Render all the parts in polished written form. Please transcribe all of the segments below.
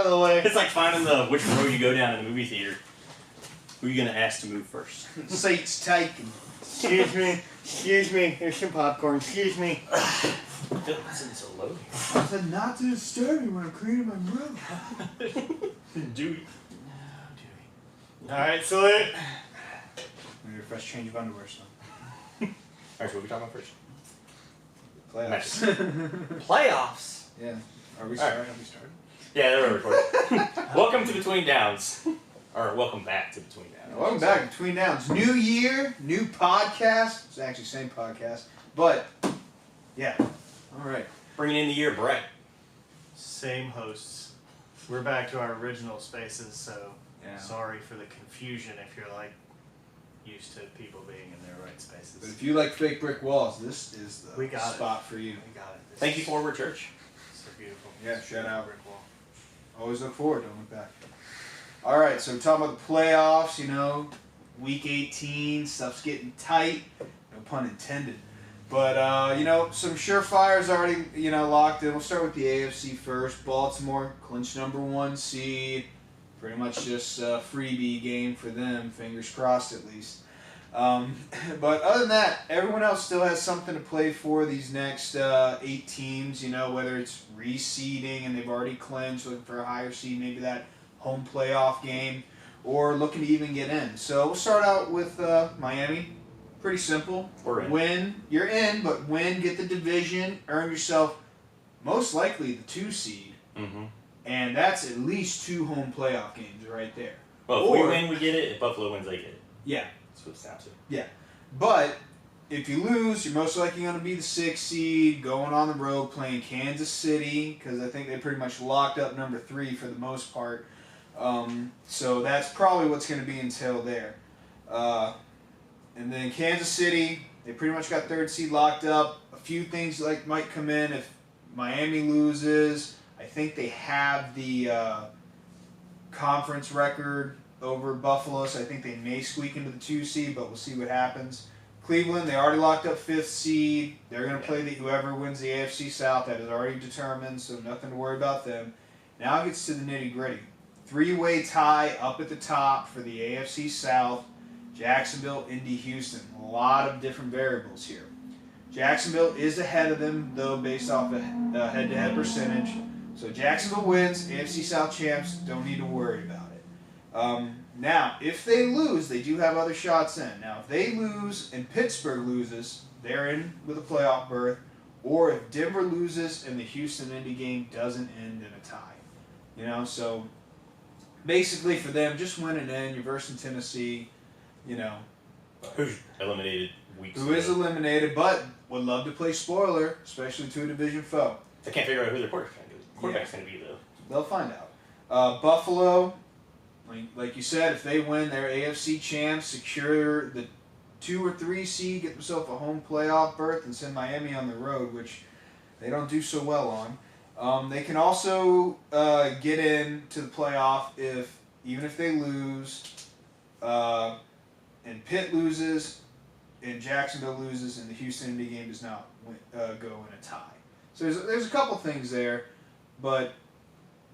out of the way. It's like finding which row you go down in the movie theater. Who are you gonna ask to move first? Seats taken. Excuse me. Here's some popcorn. Excuse me. It's so low. I said not to disturb me when I'm cleaning my room. Dewey. All right, salute. Maybe a fresh change of underwear, son. Alright, so what are we talking about first? Playoffs. Playoffs. Yeah. Are we All right. starting? Have we started? Yeah, they're recording. Welcome to Between Downs. Or welcome back to Between Downs. Welcome back to Between Downs. New year, new podcast. It's actually the same podcast. But, yeah. All right. Bringing in the year, Brett. Same hosts. We're back to our original spaces, so Yeah. sorry for the confusion if you're like used to people being in their right But spaces. if you like fake brick walls, this is the We got it. spot for you. We got it. This Thank you, is Forward Church. so beautiful. Yeah, shout out. Always look forward, don't look back. All right, so talking about the playoffs, week 18, stuff's getting tight, no pun intended. But, some surefires already, locked in. We'll start with the AFC first. Baltimore, clinch number 1 seed. Pretty much just a freebie game for them, fingers crossed at least. But other than that, everyone else still has something to play for these next 8 teams, whether it's reseeding and they've already clinched, looking for a higher seed, maybe that home playoff game, or looking to even get in. So we'll start out with Miami. Pretty simple. We're in. Win, you're in, but win, get the division, earn yourself most likely the 2 seed, Mm-hmm. and that's at least 2 home playoff games right there. Well, if we Or- win, we get it. If Buffalo wins, they get it. Yeah. That's what it's down to. But if you lose, you're most likely going to be the 6th seed, going on the road, playing Kansas City, because I think they pretty much locked up number 3 for the most part. So that's probably what's going to be entailed there. And then Kansas City, they pretty much got 3rd seed locked up. A few things might come in if Miami loses. I think they have the conference record over Buffalo, so I think they may squeak into the 2 seed, but we'll see what happens. Cleveland, they already locked up 5th seed. They're going to play whoever wins the AFC South. That is already determined, so nothing to worry about them. Now it gets to the nitty-gritty. 3-way tie up at the top for the AFC South. Jacksonville, Indy, Houston. A lot of different variables here. Jacksonville is ahead of them, though, based off a head-to-head percentage. So Jacksonville wins, AFC South champs, don't need to worry about it. Now, if they lose, they do have other shots in. Now, if they lose and Pittsburgh loses, they're in with a playoff berth. Or if Denver loses and the Houston-Indy game doesn't end in a tie. So basically for them, just win and end. You're versing Tennessee, Who's eliminated weeks who is ago. eliminated, but would love to play spoiler, especially to a division foe. They can't figure out who their quarterback's going to be, though. They'll find out. Buffalo, like you said, if they win, they're AFC champs, secure the 2 or 3 seed, get themselves a home playoff berth, and send Miami on the road, which they don't do so well on. They can also get into the playoff even if they lose, and Pitt loses, and Jacksonville loses, and the Houston-Indy game does not go in a tie. So there's a couple things there, but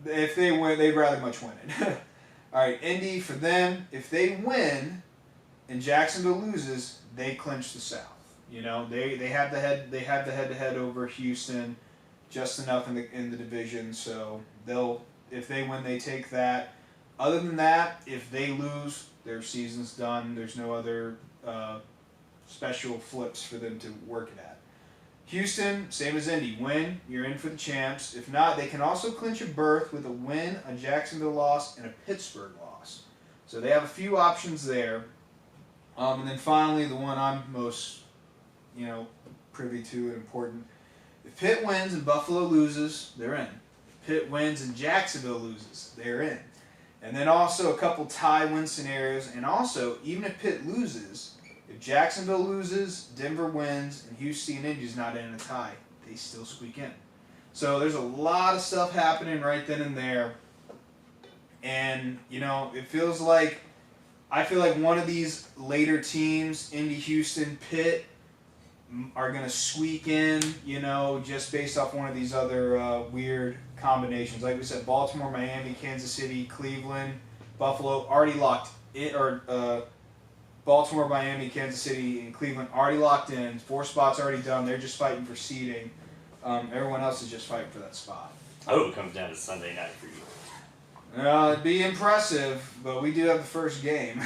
if they win, they'd rather much win it. All right, Indy, for them, if they win and Jacksonville loses, they clinch the South. They have the head-to-head over Houston, just enough in the division. So if they win, they take that. Other than that, if they lose, their season's done. There's no other special flips for them to work it at. Houston, same as Indy. Win, you're in for the champs. If not, they can also clinch a berth with a win, a Jacksonville loss, and a Pittsburgh loss. So they have a few options there. And then finally, the one I'm most, privy to and important. If Pitt wins and Buffalo loses, they're in. If Pitt wins and Jacksonville loses, they're in. And then also a couple tie-win scenarios. And also, even if Pitt loses, if Jacksonville loses, Denver wins, and Houston and Indy's not in a tie, they still squeak in. So there's a lot of stuff happening right then and there. And, it feels like, I feel like one of these later teams, Indy, Houston, Pitt, are going to squeak in, just based off one of these other weird combinations. Like we said, Baltimore, Miami, Kansas City, Cleveland, Buffalo already locked it, or Baltimore, Miami, Kansas City, and Cleveland already locked in. 4 spots already done. They're just fighting for seeding. Everyone else is just fighting for that spot. I hope it comes down to Sunday night for you. It'd be impressive, but we do have the first game.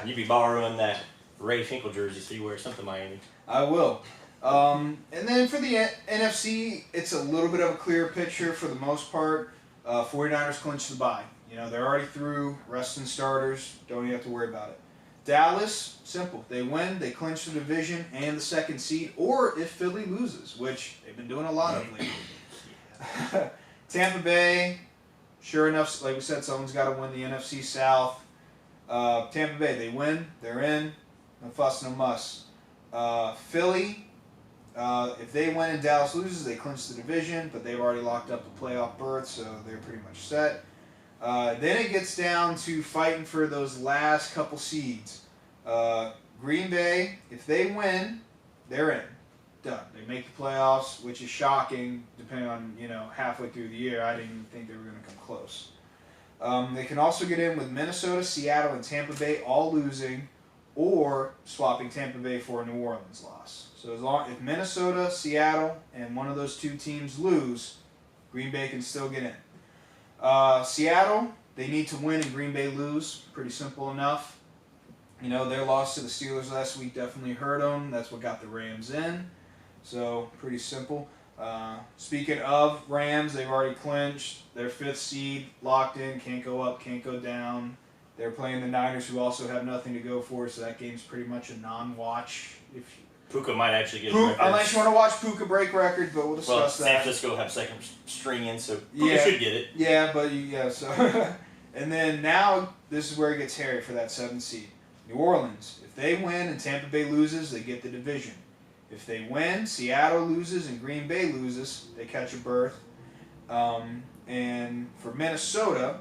You'd be borrowing that Ray Finkel jersey so you wear something Miami. I will. And then for the NFC, it's a little bit of a clearer picture for the most part. 49ers clinch the bye. They're already through, resting starters. Don't even have to worry about it. Dallas, simple. They win, they clinch the division and the 2nd seed, or if Philly loses, which they've been doing a lot of lately. Tampa Bay, sure enough, like we said, someone's got to win the NFC South. Tampa Bay, they win, they're in. No fuss, no muss. Philly, if they win and Dallas loses, they clinch the division, but they've already locked up the playoff berth, so they're pretty much set. Then it gets down to fighting for those last couple seeds. Green Bay, if they win, they're in. Done. They make the playoffs, which is shocking, depending on, halfway through the year. I didn't even think they were going to come close. They can also get in with Minnesota, Seattle, and Tampa Bay all losing, or swapping Tampa Bay for a New Orleans loss. So if Minnesota, Seattle, and one of those 2 teams lose, Green Bay can still get in. Seattle, they need to win and Green Bay lose. Pretty simple enough. Their loss to the Steelers last week definitely hurt them. That's what got the Rams in. So, pretty simple. Speaking of Rams, they've already clinched. Their 5th seed, locked in, can't go up, can't go down. They're playing the Niners, who also have nothing to go for, so that game's pretty much a non-watch. Puka might actually get unless you want to watch Puka break record, but we'll discuss that. San Francisco have 2nd string in, so Puka should get it. Yeah, but so and then now this is where it gets hairy for that 7th seed. New Orleans, if they win and Tampa Bay loses, they get the division. If they win, Seattle loses and Green Bay loses, they catch a berth. And for Minnesota,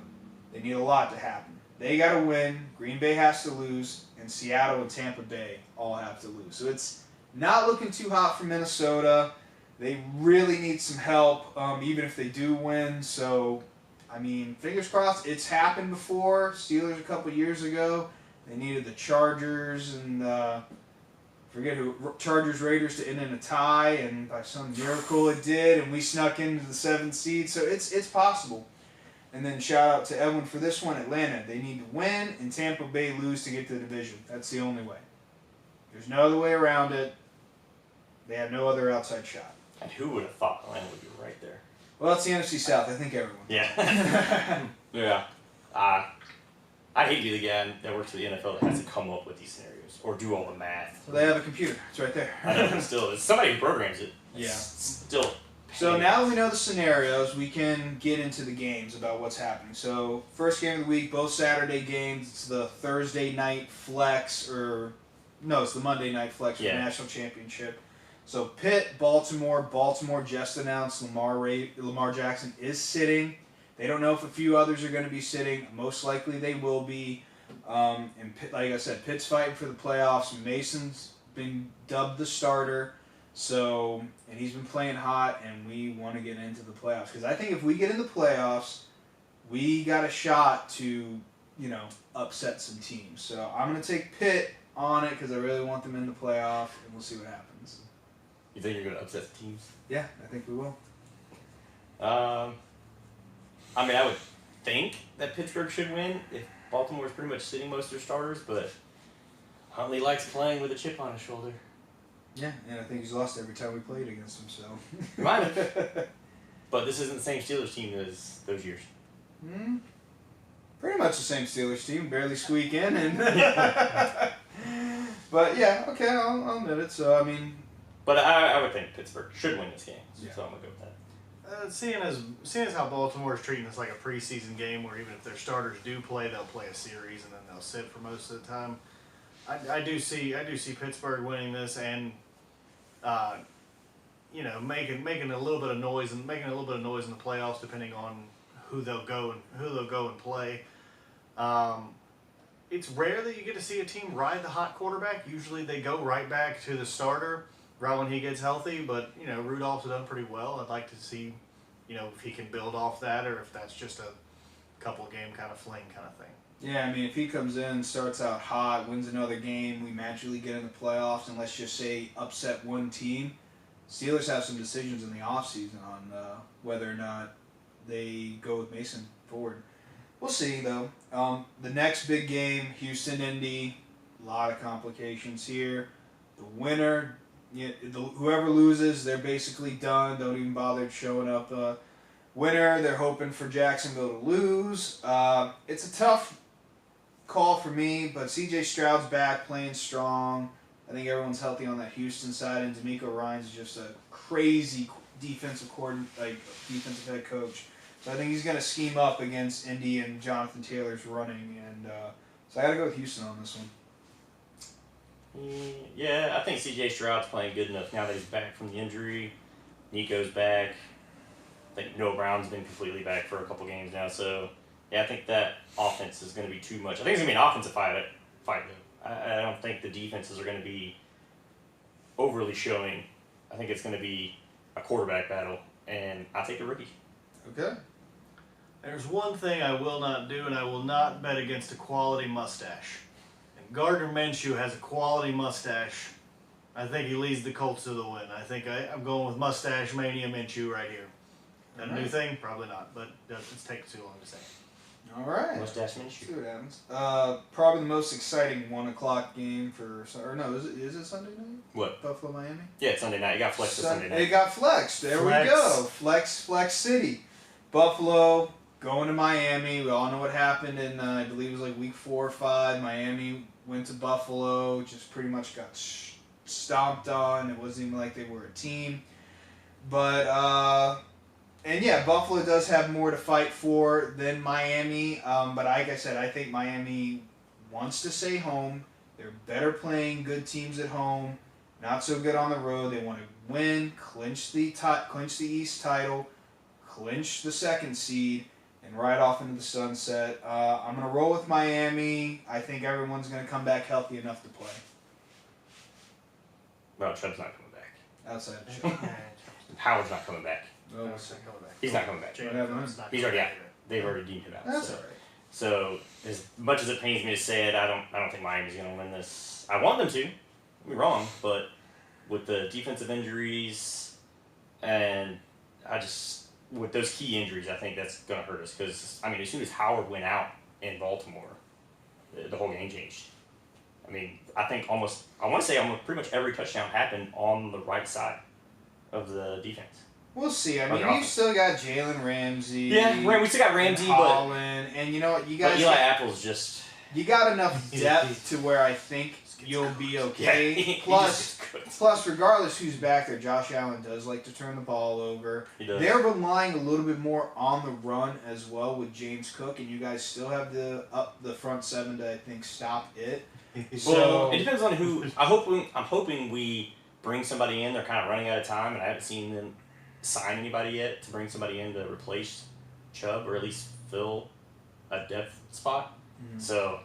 they need a lot to happen. They got to win, Green Bay has to lose, and Seattle and Tampa Bay all have to lose. So it's not looking too hot for Minnesota. They really need some help, even if they do win. So, fingers crossed. It's happened before. Steelers a couple years ago. They needed the Chargers and Chargers Raiders to end in a tie, and by some miracle it did, and we snuck into the 7th seed. So it's possible. And then shout out to Edwin for this one. Atlanta, they need to win and Tampa Bay lose to get to the division. That's the only way. There's no other way around it. They have no other outside shot. And who would have thought Atlanta would be right there? Well, it's the NFC South. I think everyone. Yeah. Yeah. I hate to be the guy that works for the NFL that has to come up with these scenarios or do all the math. So they have a computer. It's right there. I know, but still, it's somebody who programs it. Yeah. Still. So now that we know the scenarios, we can get into the games about what's happening. So first game of the week, both Saturday games. It's the Thursday night flex, it's the Monday night flex for the national championship. So Pitt, Baltimore. Baltimore just announced Lamar Jackson is sitting. They don't know if a few others are going to be sitting. Most likely they will be. And Pitt, like I said, Pitt's fighting for the playoffs. Mason's been dubbed the starter. So, and he's been playing hot, and we want to get into the playoffs. Because I think if we get in the playoffs, we got a shot to, upset some teams. So I'm going to take Pitt on it because I really want them in the playoff, and we'll see what happens. You think you're going to upset the teams? Yeah, I think we will. I would think that Pittsburgh should win if Baltimore's pretty much sitting most of their starters, but Huntley likes playing with a chip on his shoulder. Yeah, and I think he's lost every time we played against him, so. Might have. But this isn't the same Steelers team as those years. Pretty much the same Steelers team, barely squeak in. And But yeah, okay, I'll admit it. So, But I would think Pittsburgh should win this game, so I'm going to go with that. Seeing as how Baltimore is treating this like a preseason game, where even if their starters do play, they'll play a series and then they'll sit for most of the time. I do see Pittsburgh winning this and making a little bit of noise in the playoffs, depending on who they'll go and play. It's rare that you get to see a team ride the hot quarterback. Usually they go right back to the starter right when he gets healthy. But Rudolph's done pretty well. I'd like to see, if he can build off that, or if that's just a couple game kind of fling kind of thing. Yeah, I mean, if he comes in, starts out hot, wins another game, we magically get in the playoffs, and let's just say upset one team, Steelers have some decisions in the offseason on whether or not they go with Mason forward. We'll see, though. The next big game, Houston-Indy, a lot of complications here. The winner, whoever loses, they're basically done. Don't even bother showing up. Winner, they're hoping for Jacksonville to lose. It's a tough call for me, but C.J. Stroud's back, playing strong. I think everyone's healthy on that Houston side, and D'Amico Ryan's just a crazy defensive head coach. So I think he's going to scheme up against Indy and Jonathan Taylor's running, and so I got to go with Houston on this one. Yeah, I think C.J. Stroud's playing good enough now that he's back from the injury. Nico's back. I think Noah Brown's been completely back for a couple games now, so yeah, I think that offense is going to be too much. I think it's going to be an offensive fight though. I don't think the defenses are going to be overly showing. I think it's going to be a quarterback battle, and I take the rookie. Okay. There's one thing I will not do, and I will not bet against a quality mustache. And Gardner Minshew has a quality mustache. I think he leads the Colts to the win. I think I'm going with Mustache Mania Minshew right here. That a new thing? Probably not, but it's taking too long to say. All right. Mustache See Minshew. what happens. Probably the most exciting 1 o'clock game is it Sunday night? What? Buffalo, Miami? Yeah, it's Sunday night. You got flexed to Sunday night. It got flexed. There Flex. we go. Flex City. Buffalo going to Miami. We all know what happened in, I believe it was like week 4 or 5. Miami went to Buffalo, just pretty much got stomped on. It wasn't even like they were a team. But, and yeah, Buffalo does have more to fight for than Miami. But like I said, I think Miami wants to stay home. They're better playing good teams at home. Not so good on the road. They want to win, clinch the East title, clinch the 2nd seed, and ride off into the sunset. I'm going to roll with Miami. I think everyone's going to come back healthy enough to play. No, Chubb's not coming back. Outside of Chubb. Howard's not coming back. Oh, No, it's not coming back. He's not coming back. Jalen Whatever. Hurts not He's coming already back either. They've already deemed him out. That's so. all right. So as much as it pains me to say it, I don't think Miami's going to win this. I want them to. Don't get me wrong, but with the defensive injuries and with those key injuries, I think that's going to hurt us because I mean, as soon as Howard went out in Baltimore, the whole game changed. I mean, I think I want to say pretty much every touchdown happened on the right side of the defense. We'll see. I mean, Okay. you've still got Jalen Ramsey. Yeah, we still got Ramsey, and but Holland, and you know what? You guys, Eli Apple's just you got enough depth to where I think you'll be okay. he's Plus, just good. Plus, regardless who's back there, Josh Allen does like to turn the ball over. He does. They're relying a little bit more on the run as well with James Cook, and you guys still have the front 7 to I think stop it. Well, So it depends on who. I'm hoping we bring somebody in. They're kind of running out of time, and I haven't seen them sign anybody yet to bring somebody in to replace Chubb or at least fill a depth spot. Mhm. So,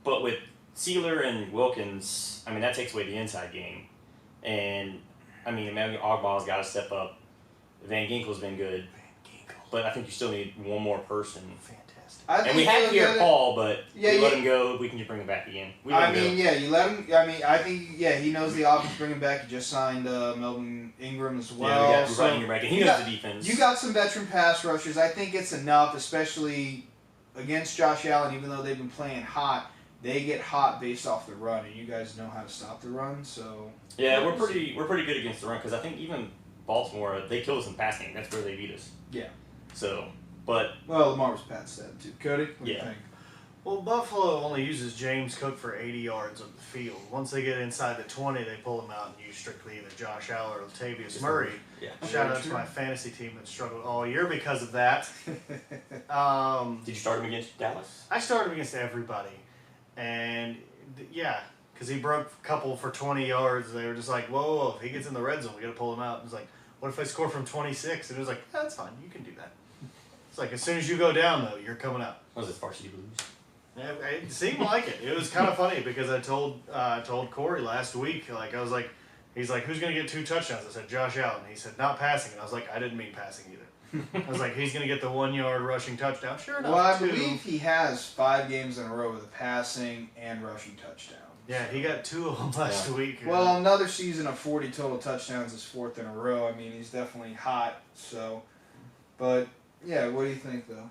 but with Sealer and Wilkins, I mean that takes away the inside game, and I mean Emmanuel Ogbah's got to step up. Van Ginkel's been good, but I think you still need one more person. Fantastic. I And think we had you'll Pierre get it. Paul, but Yeah, we let yeah. him go. We can just bring him back again. We I let him mean, yeah, you let him. I mean, I think, yeah, he knows the offense. Bring him back. He just signed Melvin Ingram as go. well. Yeah, we got so running back, and he you knows got- the defense. you got some veteran pass rushers. I think it's enough, especially against Josh Allen. Even though they've been playing hot, they get hot based off the run, and you guys know how to stop the run. So Yeah, we're pretty good against the run because I think even Baltimore they killed us in passing. That's where they beat us. Yeah. So, but well, Lamar was Pat's dad too. Cody, what do you Yeah. think? Well, Buffalo only uses James Cook for 80 yards of the field. Once they get inside the 20, they pull him out and use strictly either Josh Allen or Latavius Murray. yeah. Shout out to my fantasy team that struggled all year because of that. Did you start him against Dallas? I started against everybody, and yeah, because he broke a couple for 20 yards. They were just like, whoa, if he gets in the red zone, we got to pull him out. It was like, what if I score from 26? And it was like, that's fine, you can do that. It's like, as soon as you go down, though, you're coming up. Was it Varsity Blues? It seemed like it. It was kind of funny because I told Corey last week, like I was like, He's like, who's going to get 2 touchdowns? I said, Josh Allen. He said, not passing. And I was like, I didn't mean passing either. I was like, he's going to get the 1-yard rushing touchdown. Sure enough, Well, I 2. believe he has 5 games in a row with a passing and rushing touchdown. Yeah, he got 2 of them last week. Well, another season of 40 total touchdowns is 4th in a row. I mean, he's definitely hot. So, but yeah, what do you think though?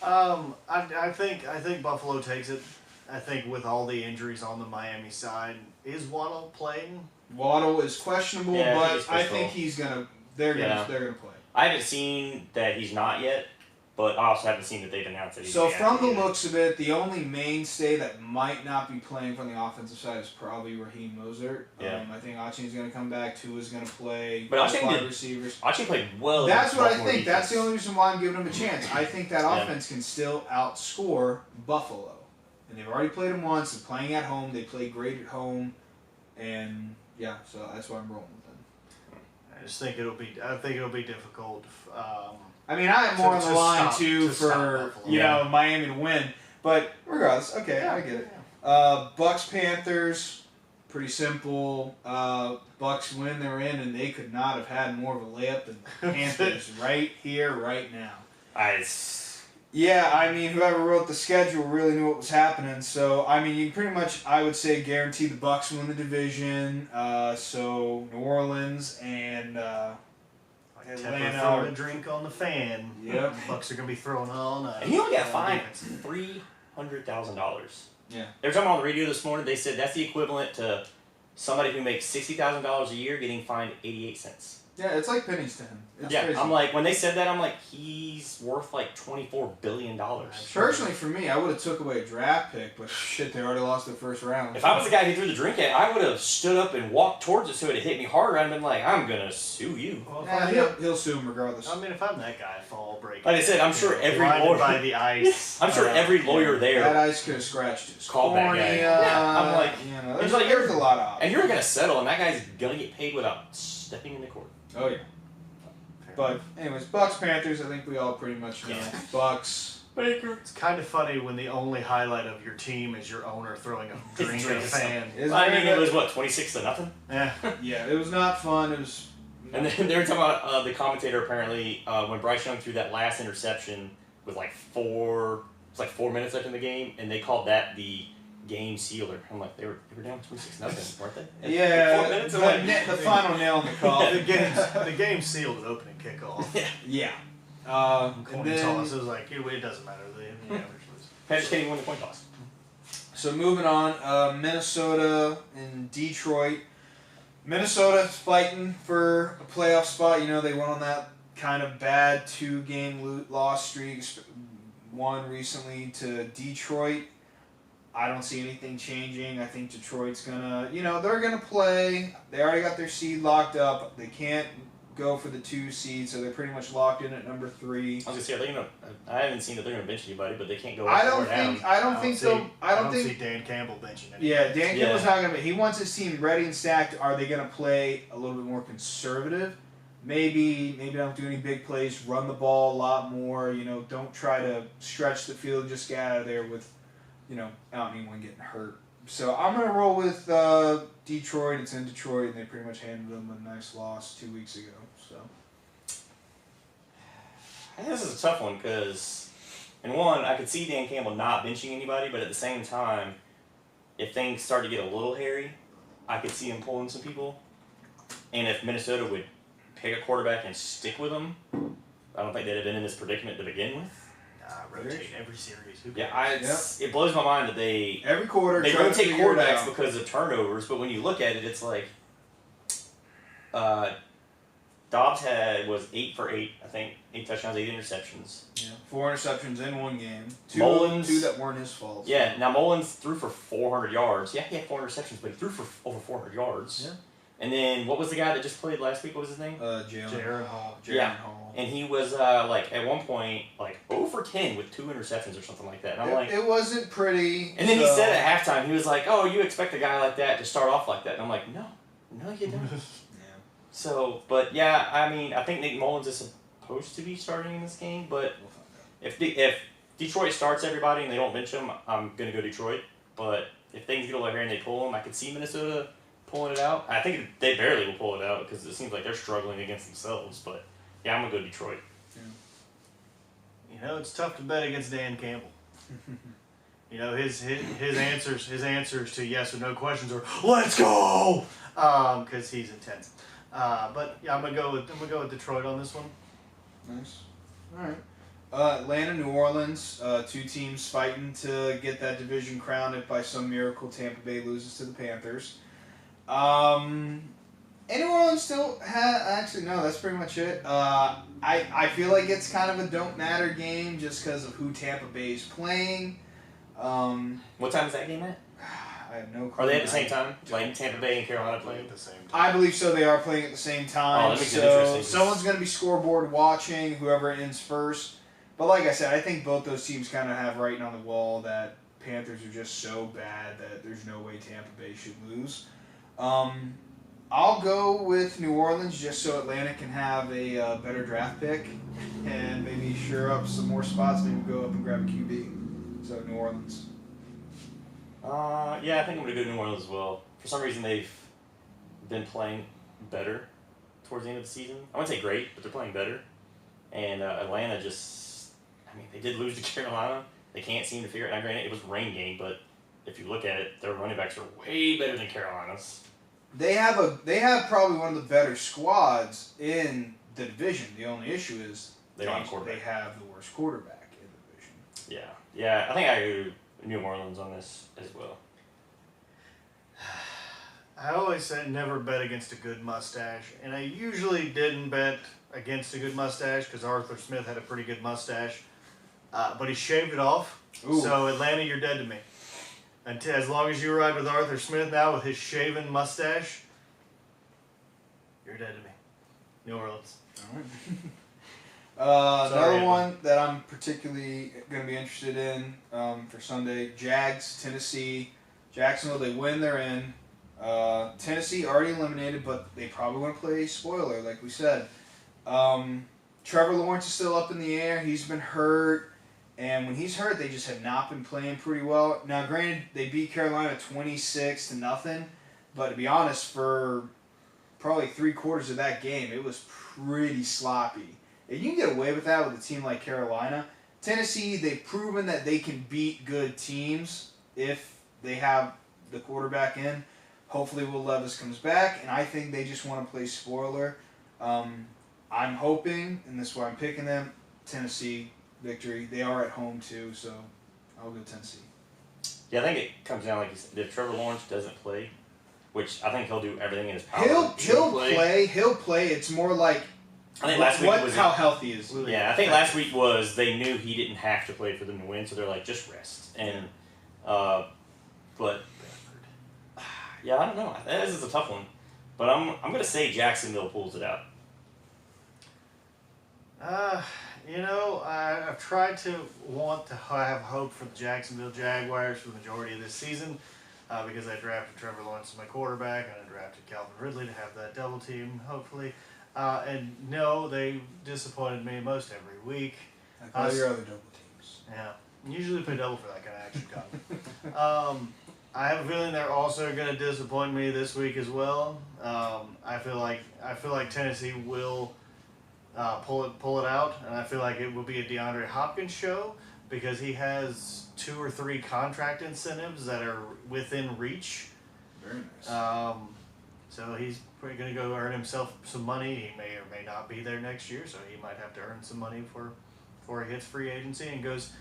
I think Buffalo takes it. I think with all the injuries on the Miami side, is Waddle playing? Waddle is questionable, Yeah, but he's I think questionable. he's gonna. They're gonna play. I haven't seen that he's not yet, but I also haven't seen that they've announced that he's So not from the yet. looks of it, the only mainstay that might not be playing from the offensive side is probably Raheem Mostert. Yeah. I think Achi's going to come back. Tua's going to play. But Achane wide did- receivers. Achane played well. That's against what I Baltimore think. That's the defense. only reason why I'm giving him a chance. I think that Yeah. offense can still outscore Buffalo. And they've already played him once. They're playing at home. They play great at home. And yeah, so that's why I'm rolling with them. I just think it'll be difficult. I mean, I am more on the To line stop- too to stop for Buffalo. you know Miami to win, but regardless, okay, I get it. Bucks Panthers, pretty simple. Bucks win, they're in, and they could not have had more of a layup than the Panthers right here, right now. Yeah, I mean, whoever wrote the schedule really knew what was happening. So, I mean, you pretty much, I would say, guarantee the Bucks win the division. So New Orleans and Tepper Atlanta. throwing a drink on the fan. Yep. Bucks are gonna be throwing all night. And he only got fined Defense. $300,000. Yeah. They were talking on the radio this morning. They said that's the equivalent to somebody who makes $60,000 a year getting fined 88 cents. Yeah, it's like pennies to him. It's Yeah, crazy. I'm like, when they said that, I'm like, he's worth like $24 billion. Personally, for me, I would have took away a draft pick, but shit, they already lost their first round. If I was the guy who threw the drink at, I would have stood up and walked towards it so it hit me harder. I'd been like, I'm gonna sue you. Well, if Yeah, I'm- he'll sue him regardless. I mean, if I'm that guy, fall break. Like I said, I'm sure every blinded lawyer- by the ice. I'm sure every lawyer That there, ice could have scratched his Called that cornea. guy. Yeah, I'm like- you know, He's there's, like, there's a lot of and options. you're gonna settle, and that guy's gonna get paid without stepping into court. Oh yeah. But anyways, Bucks Panthers. I think we all pretty much know. Yeah. Bucks. Baker. It's kind of funny when the only highlight of your team is your owner throwing a drink at a Drinking fan. Is I very mean, it good. was what 26-0. Yeah. Yeah, it was not fun. It was. And then they were talking about the commentator apparently when Bryce Young threw that last interception with like 4 minutes left in the game, and they called that the game sealer. I'm like, they were down 26-0, weren't they? Yeah, 4 minutes the, away. the final nail in the coffin. the game sealed at opening kickoff. Yeah. And Coin then, toss. It was like, it doesn't matter. The average was. Patrick Kenny won the coin toss. so moving on, Minnesota and Detroit. Minnesota's fighting for a playoff spot. You know, they went on that kind of bad 2-game loss streak. One recently to Detroit. I don't see anything changing. I think Detroit's gonna, they're gonna play. They already got their seed locked up. They can't go for the 2 seed, so they're pretty much locked in at number 3. I was gonna say, are they gonna? I haven't seen that they're gonna bench anybody, but they can't go. I up don't or down. think. I don't think so. I don't think. see Dan Campbell benching anybody. Yeah, Dan Yeah. Campbell's not gonna be. He wants his team ready and stacked. Are they gonna play a little bit more conservative? Maybe don't do any big plays. Run the ball a lot more. Don't try to stretch the field. Just get out of there with, without anyone getting hurt. So I'm gonna roll with Detroit. It's in Detroit, and they pretty much handed them a nice loss 2 weeks ago. So I think this is a tough one because, in one, I could see Dan Campbell not benching anybody, but at the same time, if things start to get a little hairy, I could see him pulling some people. And if Minnesota would pick a quarterback and stick with him, I don't think they'd have been in this predicament to begin with. Rotate every series. Who Yeah, cares? it blows my mind that they every quarter try to rotate figure it quarterbacks out. because of turnovers, but when you look at it, it's like Dobbs was 8 for 8, I think, 8 touchdowns, 8 interceptions. Yeah. 4 interceptions in one game. Mullins- Two that weren't his fault. Yeah, now Mullins threw for 400 yards. Yeah, he had 4 interceptions, but he threw for over 400 yards. Yeah. And then what was the guy that just played last week? What was his name? Jaron Hall. Yeah. Hall. And he was like at one point like 0 for 10 with 2 interceptions or something like that. And I'm like, It wasn't pretty. and then he so- said at halftime, he was like, "Oh, you expect a guy like that to start off like that?" And I'm like, "No, you don't." Yeah. So, but yeah, I mean, I think Nick Mullins is supposed to be starting in this game, but We'll find out. if Detroit starts everybody and they don't bench him, I'm gonna go Detroit. But if things get a little hairy and they pull him, I could see Minnesota pulling it out. I think they barely will pull it out because it seems like they're struggling against themselves. But yeah, I'm gonna go Detroit. You know, it's tough to bet against Dan Campbell. You know, his answers to yes or no questions are "Let's go," because he's intense. But yeah, I'm gonna go with Detroit on this one. Nice. All right. Atlanta, New Orleans, two teams fighting to get that division crown. If by some miracle Tampa Bay loses to the Panthers. And New Orleans still actually no, that's pretty much it. I feel like it's kind of a don't matter game just because of who Tampa Bay is playing. What time is that game at? I have no clue. Are they at the same time? Like Tampa Bay and Carolina playing at the same time. I believe so. They are playing at the same time. Oh, that makes it so interesting. someone's going to be scoreboard watching, whoever ends first. But like I said, I think both those teams kind of have writing on the wall that Panthers are just so bad that there's no way Tampa Bay should lose. I'll go with New Orleans just so Atlanta can have a better draft pick and maybe shore up some more spots. Maybe go up and grab a QB. So New Orleans. Yeah, I think I'm gonna go New Orleans as well. For some reason, they've been playing better towards the end of the season. I wouldn't say great, but they're playing better. And Atlanta they did lose to Carolina. They can't seem to figure it out. Granted, it was a rain game, but if you look at it, their running backs are way better than Carolina's. They have probably one of the better squads in the division. The only issue is They don't have a quarterback. They have the worst quarterback in the division. Yeah. I think I go New Orleans on this as well. I always said never bet against a good mustache, and I usually didn't bet against a good mustache because Arthur Smith had a pretty good mustache, but he shaved it off. Ooh. So Atlanta, you're dead to me. As long as you ride with Arthur Smith now with his shaven mustache, you're dead to me. New Orleans. All right. Sorry, Another one that I'm particularly going to be interested in for Sunday, Jags, Tennessee. Jacksonville, they win, they're in. Tennessee already eliminated, but they probably want to play spoiler, like we said. Trevor Lawrence is still up in the air. He's been hurt. And when he's hurt, they just have not been playing pretty well. Now, granted, they beat Carolina 26-0, but to be honest, for probably 3/4 of that game, it was pretty sloppy. And you can get away with that with a team like Carolina. Tennessee, they've proven that they can beat good teams if they have the quarterback in. Hopefully, Will Levis comes back, and I think they just want to play spoiler. I'm hoping, and this is why I'm picking them, Tennessee victory. They are at home too, so I'll go Tennessee. Yeah, I think it comes down like you said, if Trevor Lawrence doesn't play, which I think he'll do everything in his power. He'll play. It's more like I think last week was how healthy is. Yeah, I think last week was they knew he didn't have to play for them to win, so they're like just rest. And but yeah, I don't know. This is a tough one, but I'm gonna say Jacksonville pulls it out. I've tried to want to have hope for the Jacksonville Jaguars for the majority of this season because I drafted Trevor Lawrence as my quarterback and I drafted Calvin Ridley to have that double team, hopefully. And no, they disappointed me most every week. Like all your other double teams. Yeah, usually play double for that kind of action copy. I have a feeling they're also going to disappoint me this week as well. I feel like Tennessee will pull it out, and I feel like it will be a DeAndre Hopkins show because he has 2 or 3 contract incentives that are within reach. Very nice. So he's probably going to go earn himself some money. He may or may not be there next year, so he might have to earn some money before he hits free agency and goes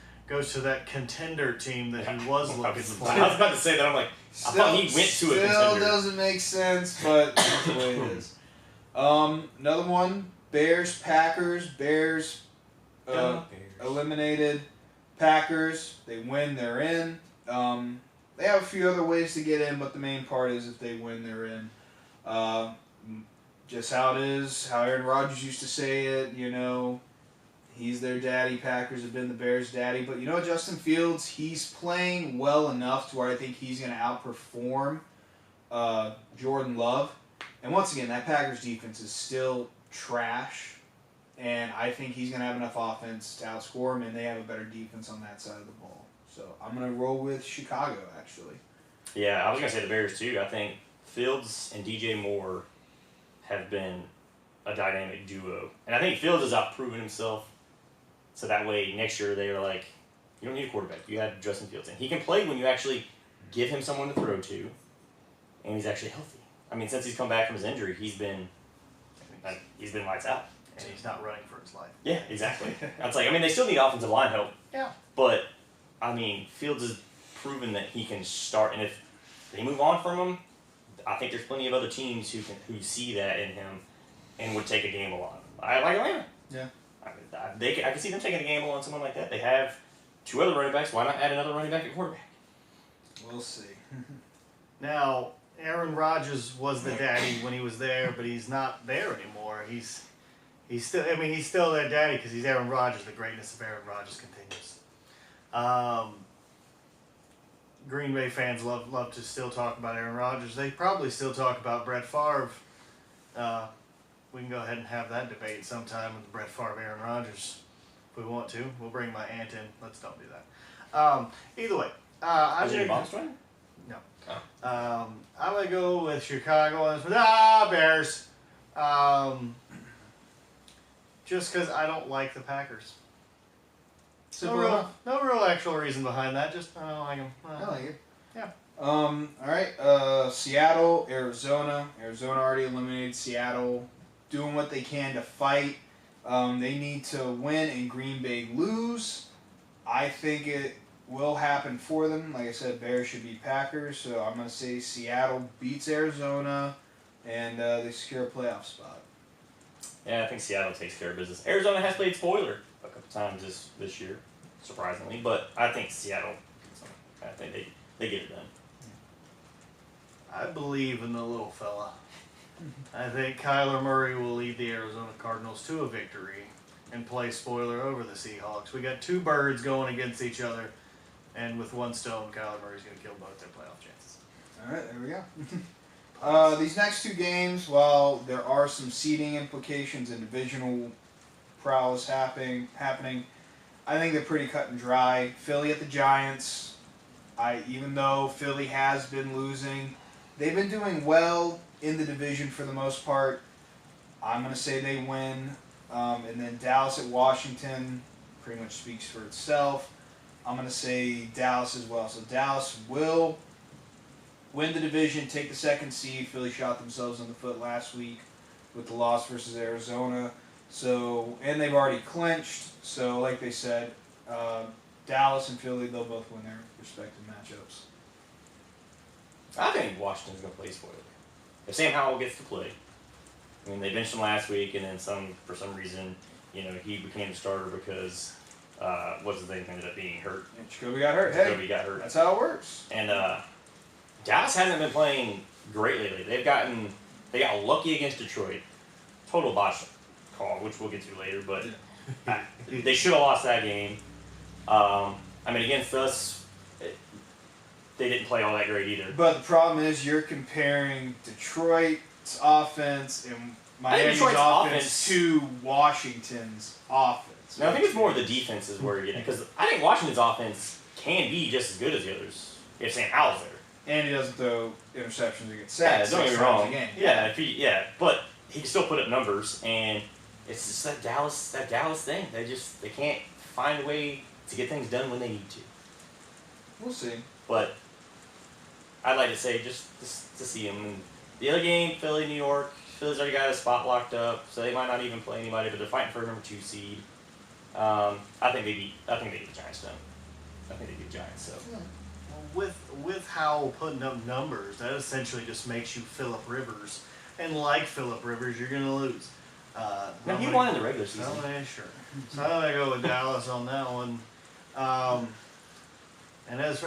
to that contender team that he was looking for. I was about to say that. I'm like, I thought he went to a contender. Still doesn't make sense, but that's the way it is. Another one. Bears, Packers. Bears eliminated. Packers, they win, they're in. They have a few other ways to get in, but the main part is if they win, they're in. Just how it is, how Aaron Rodgers used to say it, he's their daddy. Packers have been the Bears' daddy. But Justin Fields, he's playing well enough to where I think he's going to outperform Jordan Love. And once again, that Packers defense is still trash, and I think he's going to have enough offense to outscore him, and they have a better defense on that side of the ball. So I'm going to roll with Chicago, actually. Yeah, I was going to say the Bears too. I think Fields and DJ Moore have been a dynamic duo. And I think Fields has outproven himself. So that way, next year, they are like, you don't need a quarterback. You have Justin Fields. And he can play when you actually give him someone to throw to. And he's actually healthy. I mean, since he's come back from his injury, he's been lights out. And he's not running for his life. Yeah, exactly. That's like, I mean, they still need offensive line help. Yeah. But, I mean, Fields has proven that he can start. And if they move on from him, I think there's plenty of other teams who see that in him and would take a gamble on him. I like Atlanta. Yeah. I can see them taking a gamble on someone like that. They have 2 other running backs. Why not add another running back at quarterback? We'll see. Now, Aaron Rodgers was the daddy when he was there, but he's not there anymore. He's still. I mean, he's still their daddy because he's Aaron Rodgers. The greatness of Aaron Rodgers continues. Green Bay fans love to still talk about Aaron Rodgers. They probably still talk about Brett Favre. We can go ahead and have that debate sometime with Brett Favre, Aaron Rodgers, if we want to. We'll bring my aunt in. Let's don't do that. Either way, I'm Is it your gonna, mom's twin? no. Oh. I'm gonna go with Chicago on this one. Bears. Just because I don't like the Packers. No real actual reason behind that. Just I don't like them. I like it. Yeah. All right. Seattle, Arizona. Arizona already eliminated Seattle. Doing what they can to fight. They need to win and Green Bay lose. I think it will happen for them. Like I said, Bears should beat Packers. So I'm going to say Seattle beats Arizona and they secure a playoff spot. Yeah, I think Seattle takes care of business. Arizona has played spoiler a couple times this year, surprisingly, but I think Seattle. I think they get it done. I believe in the little fella. I think Kyler Murray will lead the Arizona Cardinals to a victory and play spoiler over the Seahawks. We got 2 birds going against each other, and with 1 stone, Kyler Murray's going to kill both their playoff chances. All right, there we go. These next 2 games, while there are some seeding implications and divisional prowess happening, I think they're pretty cut and dry. Philly at the Giants. Even though Philly has been losing, they've been doing well in the division for the most part. I'm going to say they win. And then Dallas at Washington pretty much speaks for itself. I'm going to say Dallas as well. So Dallas will win the division, take the 2nd seed. Philly shot themselves in the foot last week with the loss versus Arizona. So, and they've already clinched. So, like they said, Dallas and Philly, they'll both win their respective matchups. I think Washington's going to play spoiler. If Sam Howell gets to play, I mean, they benched him last week, and then for some reason, he became the starter because what's his name ended up being hurt. And Jacoby got hurt. Jacoby got hurt. That's how it works. And Dallas hasn't been playing great lately. They got lucky against Detroit. Total botch call, which we'll get to later, but they should have lost that game. I mean, against us, they didn't play all that great either. But the problem is you're comparing Detroit's offense and Miami's Detroit's offense to Washington's offense. No, I think it's more the defense is where you're getting, because I think Washington's offense can be just as good as the others if Sam Howell's there. And he doesn't throw interceptions against Yeah, sacks. don't get me 6 times wrong. a game. Yeah, but he can still put up numbers, and it's just that Dallas thing. They can't find a way to get things done when they need to. We'll see. But I'd like to say just to see him. And the other game, Philly, New York. Philly's already got a spot locked up, so they might not even play anybody, but they're fighting for a number 2 seed. I think they beat the Giants though. I think they beat the Giants. So. With Howell putting up numbers, that essentially just makes you Phillip Rivers. And like Phillip Rivers, you're going to lose. No, he won in the regular season. Sure. So I'm going to go with Dallas on that one. And as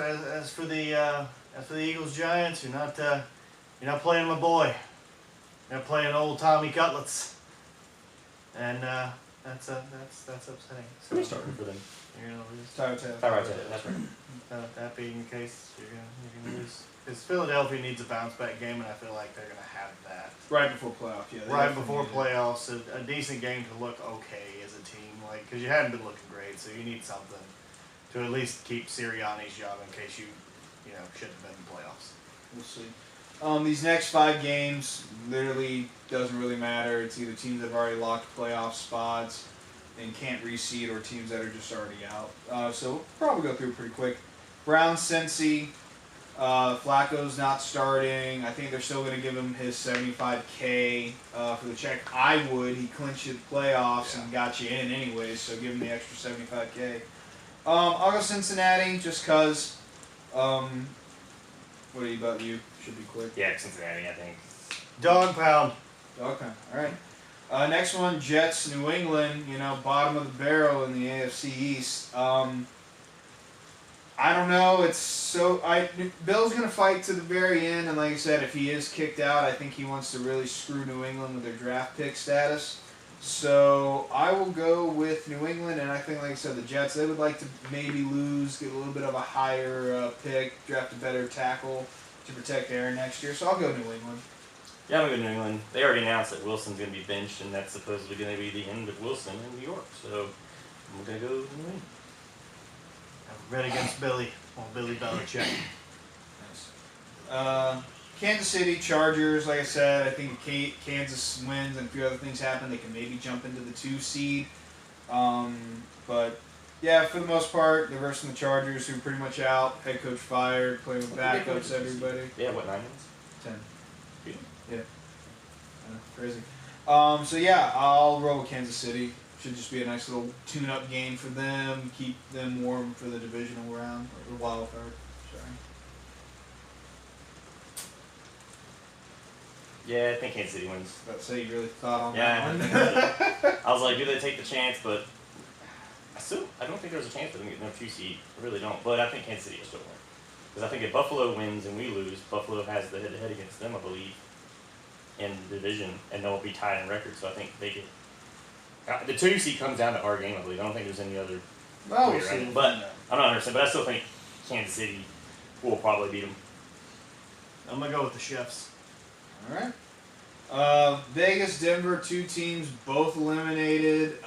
for the Eagles Giants, you're not playing my boy. You're not playing old Tommy Cutlets. And that's upsetting. So Who's starting for them? you're going to lose. Tyrod Taylor. That's right. That being the case, you're gonna lose. Because Philadelphia needs a bounce back game, and I feel like they're gonna have that Right before playoff, yeah. right before playoffs. A decent game to look okay as a team, because you haven't been looking great, so you need something to at least keep Sirianni's job in case you should have been in the playoffs. We'll see. These next 5 games literally doesn't really matter. It's either teams that have already locked playoff spots and can't reseed, or teams that are just already out. So we'll probably go through pretty quick. Browns, Cincy. Flacco's not starting. I think they're still going to give him his $75K for the check. I would. He clinched the playoffs and got you in anyways, so give him the extra $75K. I'll go Cincinnati just because. What about you? Should be quick. Yeah, Cincinnati, I think. Dog pound. Okay, all right. Next one, Jets, New England. Bottom of the barrel in the AFC East. I don't know. Bill's gonna fight to the very end, and like I said, if he is kicked out, I think he wants to really screw New England with their draft pick status. So I will go with New England, and I think, like I said, the Jets, they would like to maybe lose, get a little bit of a higher pick, draft a better tackle to protect Aaron next year. So I'll go New England. Yeah, I'm going to go New England. They already announced that Wilson's going to be benched, and that's supposedly going to be the end of Wilson in New York. So I'm going to go New England. Bet against Billy. On Billy Belichick. Nice. Kansas City Chargers, like I said, I think Kansas wins and a few other things happen. They can maybe jump into the 2 seed. But, yeah, for the most part, they're versus the Chargers, who are pretty much out. Head coach fired, playing with backups, everybody. Yeah, what, 9 wins? 10. Yeah. Yeah. Crazy. So, yeah, I'll roll with Kansas City. Should just be a nice little tune-up game for them, keep them warm for the divisional round, or the wild card. Sorry. Yeah, I think Kansas City wins. About to say you really thought on Yeah, that I one. I was like, do they take the chance? But I don't think there's a chance for them getting no 2 seed. I really don't. But I think Kansas City will still win. Because I think if Buffalo wins and we lose, Buffalo has the head-to-head against them, I believe, in the division, and they'll be tied in record. So I think they get. The 2 seed comes down to our game, I believe. I don't think there's any other Well, way we'll around see. it. But I'm not 100%. But I still think Kansas City will probably beat them. I'm gonna go with the Chefs. All right. Vegas, Denver, 2 teams, both eliminated.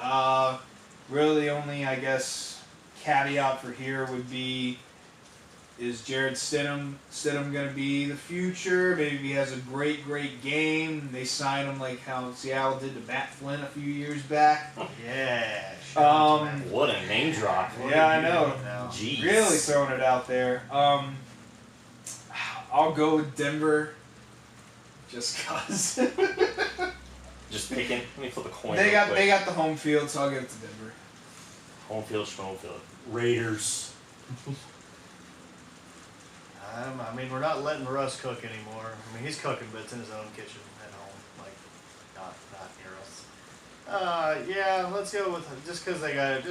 Really, the only, I guess, caveat for here would be, is Jared Stidham going to be the future? Maybe he has a great game. They sign him like how Seattle did to Matt Flynn a few years back. Yeah. shout out to Matt. What a name drop. Yeah, I know. Jeez. Really throwing it out there. I'll go with Denver. Just cause Just picking. Let me flip a coin. they real got quick. the home field, so I'll give it to Denver. Home field, schmome field. Raiders. I mean, we're not letting Russ cook anymore. I mean, he's cooking, but it's in his own kitchen at home, like not near us. Yeah, let's go with just because they got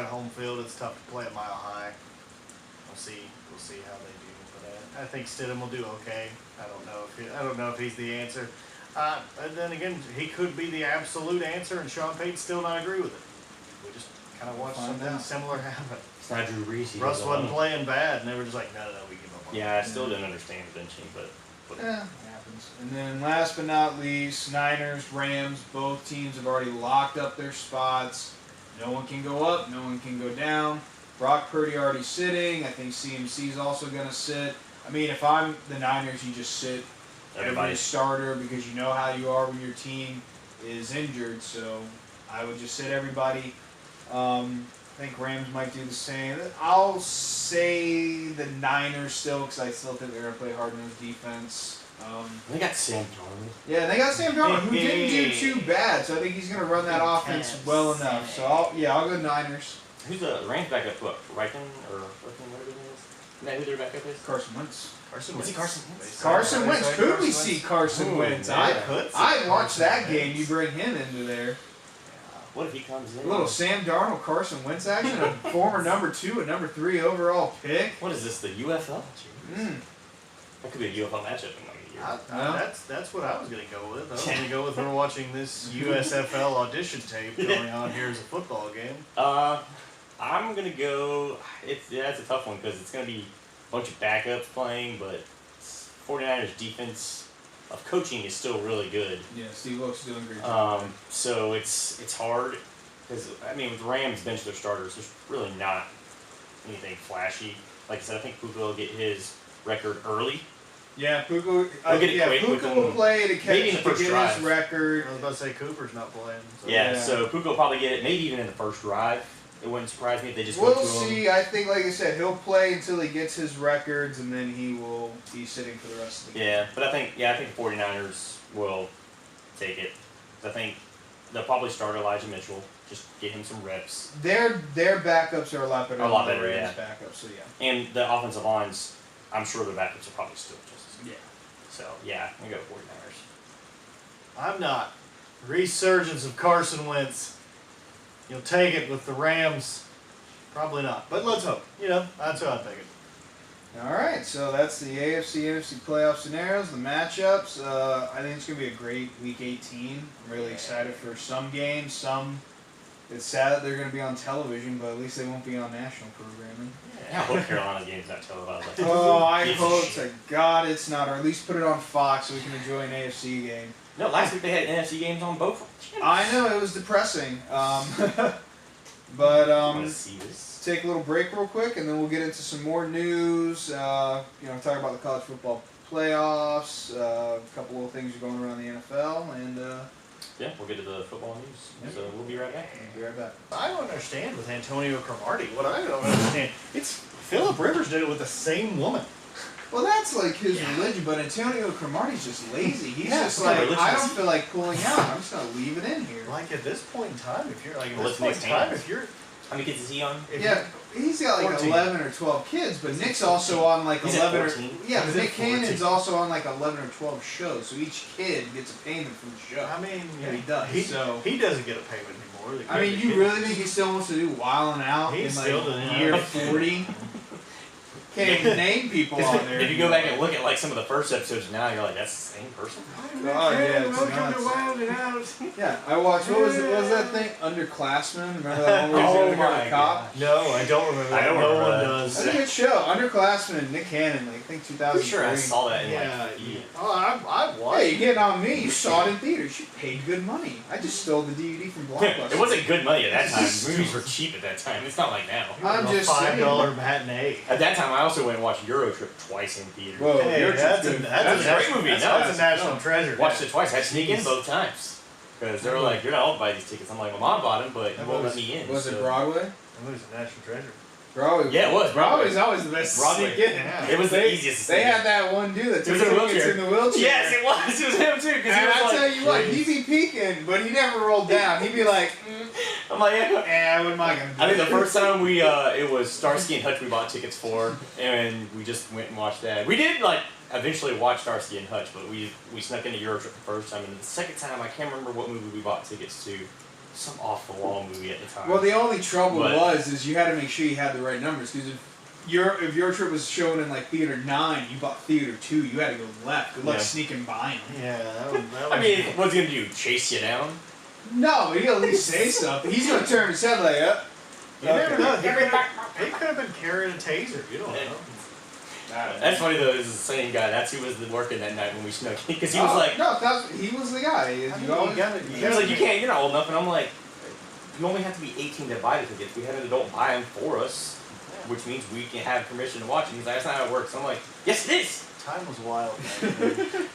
home field. It's tough to play at Mile High. We'll see how they do. But I think Stidham will do okay. I don't know if he's the answer. And then again, he could be the absolute answer, and Sean Payton still not agree with it. We just kind of watched Find something out. similar happen. It's not Drew Brees. he Russ doesn't wasn't know. playing bad, and they were just like, no, we give up on Yeah, I still didn't understand the benching, but Yeah, it happens. And then last but not least, Niners, Rams. Both teams have already locked up their spots. No one can go up, no one can go down. Brock Purdy already sitting. I think CMC is also going to sit. I mean, if I'm the Niners, you just sit every everybody. starter because you know how you are when your team is injured. So I would just sit everybody. I think Rams might do the same. I'll say the Niners still because I still think they're going to play hard-nosed defense. They got Sam Darnold. Yeah, they got Sam Darnold, who didn't do too bad. So I think he's going to run that offense well enough. So I'll go Niners. Who's the Rams backup? What? Reichen or whatever his name is? Isn't that who their backup is? Carson Wentz. Carson Was he Wentz. Carson Wentz? Carson Wentz. Say Could we Wentz? see Carson Ooh, Wentz? yeah. I watched that Carson game. Wentz. You bring him into there. What if he comes in? A little Sam Darnold, Carson Wentz action. A former number 2 and number 3 overall pick. What is this? The UFL? Mm. That could be a UFL matchup in like a year. No. That's what I was gonna go with. I was gonna go with her watching this USFL audition tape going on here as a football game. I'm gonna go. It's a tough one because it's gonna be a bunch of backups playing, but 49ers defense of coaching is still really good. Yeah, Steve Wilkes is doing a great job. So it's hard because I mean with Rams bench their starters, there's really not anything flashy. Like I said, I think Puka will get his record early, Yeah, Puka. We'll get it quick Puka within- will play to catch maybe in the to first get drive. his record. I was about to say Cooper's not playing. So. Yeah, Yeah. so Puka will probably get it, maybe even in the first drive. It wouldn't surprise me if they just We'll go to him. see. I think, like I said, he'll play until he gets his records, and then he will be sitting for the rest of the game. Yeah, but I think the 49ers will take it. I think they'll probably start Elijah Mitchell, just get him some reps. Their backups are a lot better. A lot than better, Ravens' yeah. Backups, so yeah. And the offensive lines, I'm sure their backups are probably still just as good. Yeah. So, yeah, I'm going to go 49ers. I'm not. Resurgence of Carson Wentz. You'll take it with the Rams. Probably not. But let's hope. That's who I'm thinking. All right, so that's the AFC NFC playoff scenarios, the matchups. I think it's going to be a great Week 18. I'm really excited for some games. Some, it's sad that they're going to be on television, but at least they won't be on national programming. Yeah, I hope Carolina's game's not televised. Like, Oh, I Piece of hope shit. to God it's not, or at least put it on Fox so we can enjoy an AFC game. No, last week they had NFC games on both channels. I know, it was depressing. But I want to see this. take a little break real quick, and then we'll get into some more news. Talk about the college football playoffs, a couple little things going around the NFL, and Yeah, we'll get to the football news. Yep. So we'll be right back. we'll be right back. I don't understand with Antonio Cromartie. What I don't understand, it's Philip Rivers did it with the same woman. Well, that's like his religion, but Antonio Cromartie's just lazy. He's Yeah, just what kind like, of religion I is don't he? feel like pulling out. I'm just gonna leave it in here. Like at this point in time, if you're like at Well, this let's point in mix time, hands. if you're How many kids is he on? if Yeah, he's got like 14. 11 or 12 kids, but Nick's also on like He's at 11 or 14. yeah, He's but at Nick Cannon's 14. also on like 11 or 12 shows, so each kid gets a payment from the show. I mean, Yeah, he does, He, so- he doesn't get a payment anymore. I mean, you really think he still wants to do Wildin' Out He in still like does. year 40? Can't even name people on there. If you go back and look at like some of the first episodes now, you're like, that's the same person. Oh, yeah, it's welcome nuts. to Wild and Out. Yeah, I watched. What was that thing? Underclassmen. Remember that one where he's Oh the undercover my cop? No, I don't remember. I that. don't no remember one that. does. That's a good show. Underclassmen and Nick Cannon. Like, I think 2003. Pretty sure I saw that in Yeah. like. Oh, I've watched. Hey, you getting on me? You saw it in theaters. You paid good money. I just stole the DVD from Blockbuster. It wasn't good money at that time. It's Movies were cheap at that time. It's not like now. I'm just $5 matinee. At that time, I also went and watched Eurotrip twice in theater. Whoa, Hey, you're that's just a, good. that's a great movie. That's, No, that's a national treasure. Watched it twice. I had to sneak in Jeez. both times. Because they were like, you're not allowed to buy these tickets. I'm like, well, Mom bought them, but you That won't let was- me in. Was it so- Broadway? That movie's a national treasure. Broadway. Yeah, it was. Broadway's always the best. to Broadway. sneak in. Yeah. It was the easiest to They see. had that one dude that He took was in a tickets wheelchair. in the wheelchair. Yes, it was. It was him too. Because he And was I like, tell you what, he'd be peeking, but he never rolled down. He'd be like, I'm like, yeah. what am I gonna do? I think the first time we, it was Starsky and Hutch we bought tickets for, and we just went and watched that. We did, like, eventually watch Starsky and Hutch, but we snuck into Eurotrip the first time, and the second time, I can't remember what movie we bought tickets to. Some off-the-wall movie at the time. Well, the only trouble But- is you had to make sure you had the right numbers, because if your trip was shown in like theater 9, you bought theater 2, you had to go left. Good luck Yeah. sneaking by him. Yeah, that was. I mean, what's he gonna do? Chase you down? No, but he'll at least say something. He's gonna turn his head like, up. you never know. He could have been carrying a taser. You don't know. That's funny though. It was the same guy. That's who was working that night when we snuck in. Because he was like, no, he was the guy. I mean, You always, he was like, you can't. You're not old enough. And I'm like, you only have to be 18 to buy the tickets. We had an adult buy them for us, which means we can have permission to watch them. He's like, that's not how it works. I'm like, yes, it is. Time was wild. Man.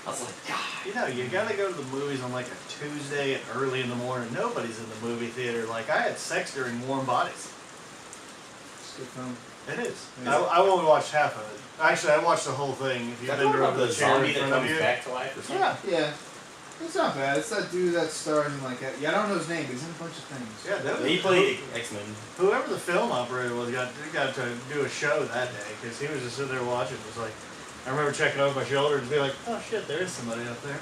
I was like, God. You know, you gotta go to the movies on like a Tuesday and early in the morning. Nobody's in the movie theater. Like I had sex during Warm Bodies. It's a good film. It is. Yeah. I only watched half of it. Actually, I watched the whole thing. If Is you've that been one to about the the chair zombie in that front of comes you. back to life or something? Yeah. Yeah. It's not bad. It's that dude that's starring like that. Yeah, I don't know his name, but he's in a bunch of things. Yeah, that was, He played X-Men. whoever the film operator was got to do a show that day because he was just sitting there watching. It was like, I remember checking over my shoulder and be like, oh shit, there is somebody up there.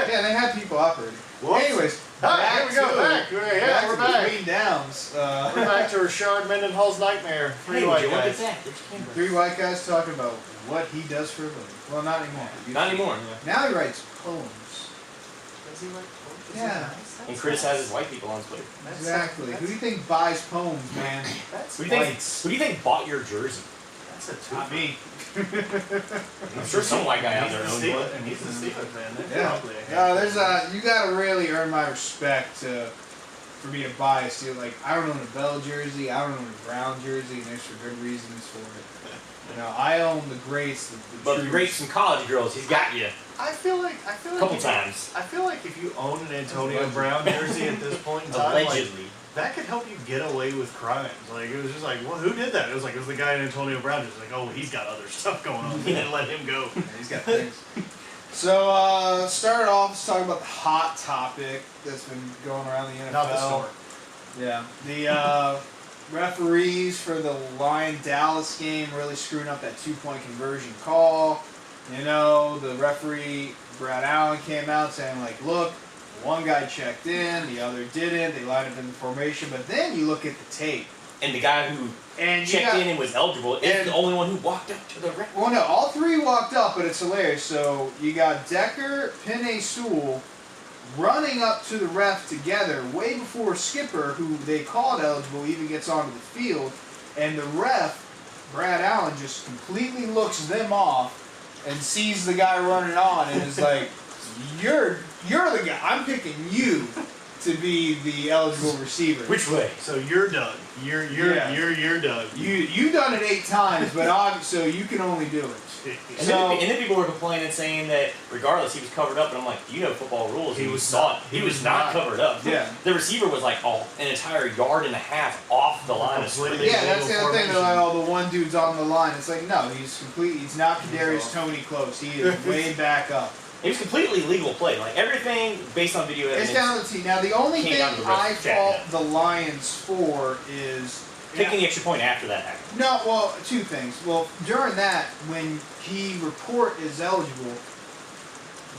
Yeah, they had people operating. Whoops. Anyways, Hi, here we go. Back. Yeah, we're to back. Between Downs. We're back to Rashard Mendenhall's nightmare. Three Hey, white would you look at guys. that? There's camera. Three white guys talking about what he does for a living. Well, not anymore. Not anymore. Now he writes poems. Does he like poems? Yeah. And criticizes white people on Twitter. Exactly. Who do you think buys poems, man? That's Who do you think? whites. Who do you think bought your jersey? That's a two. Not me. I'm sure some white guy out there owns one. And he's a Steelers fan. They're Yeah. probably a No, there's you gotta really earn my respect for me to buy a Steel. Like I don't own a Bell jersey, I don't own a Brown jersey, and there's for good reasons for it. You know, I own the greats. But the greats from college girls, he's got you I feel like a couple times. I feel like if you own an Antonio Brown jersey at this point in time, like, Allegedly. that could help you get away with crimes. Like, it was just like, well, who did that? It was like, it was the guy in Antonio Brown jersey. Like, oh, he's got other stuff going on. They didn't let him go. Yeah, he's got things. So, start off, let's talk about the hot topic that's been going around the NFL. Not the story. Yeah. The referees for the Lions-Dallas game really screwing up that 2-point conversion call. You know, the referee, Brad Allen, came out saying, like, look, one guy checked in, the other didn't. They lined up in the formation. But then you look at the tape. And the guy who checked in and was eligible is the only one who walked up to the ref. Well, no, all three walked up, but it's hilarious. So you got Decker, Penei Sewell running up to the ref together way before Skipper, who they called eligible, even gets onto the field. And the ref, Brad Allen, just completely looks them off and sees the guy running on and is like, you're the guy. I'm picking you to be the eligible receiver. Which way? So you're done. You're done. You done it 8 times, but so you can only do it. And then people were complaining, saying that regardless, he was covered up. And I'm like, you know football rules. He was not covered up. Yeah. The receiver was like an entire yard and a half off the line of scrimmage. Yeah, that's the other thing. They're like, oh, the one dude's on the line. It's like, no, he's not Kadarius Toney close. He is way back up. It was completely legal play. Like, everything based on video evidence. It's down to the team. Now, the only thing down to the ref I checking fault it. the Lions for is... Kicking the extra point after that happened. No, well, 2 things. Well, during that, when he report is eligible,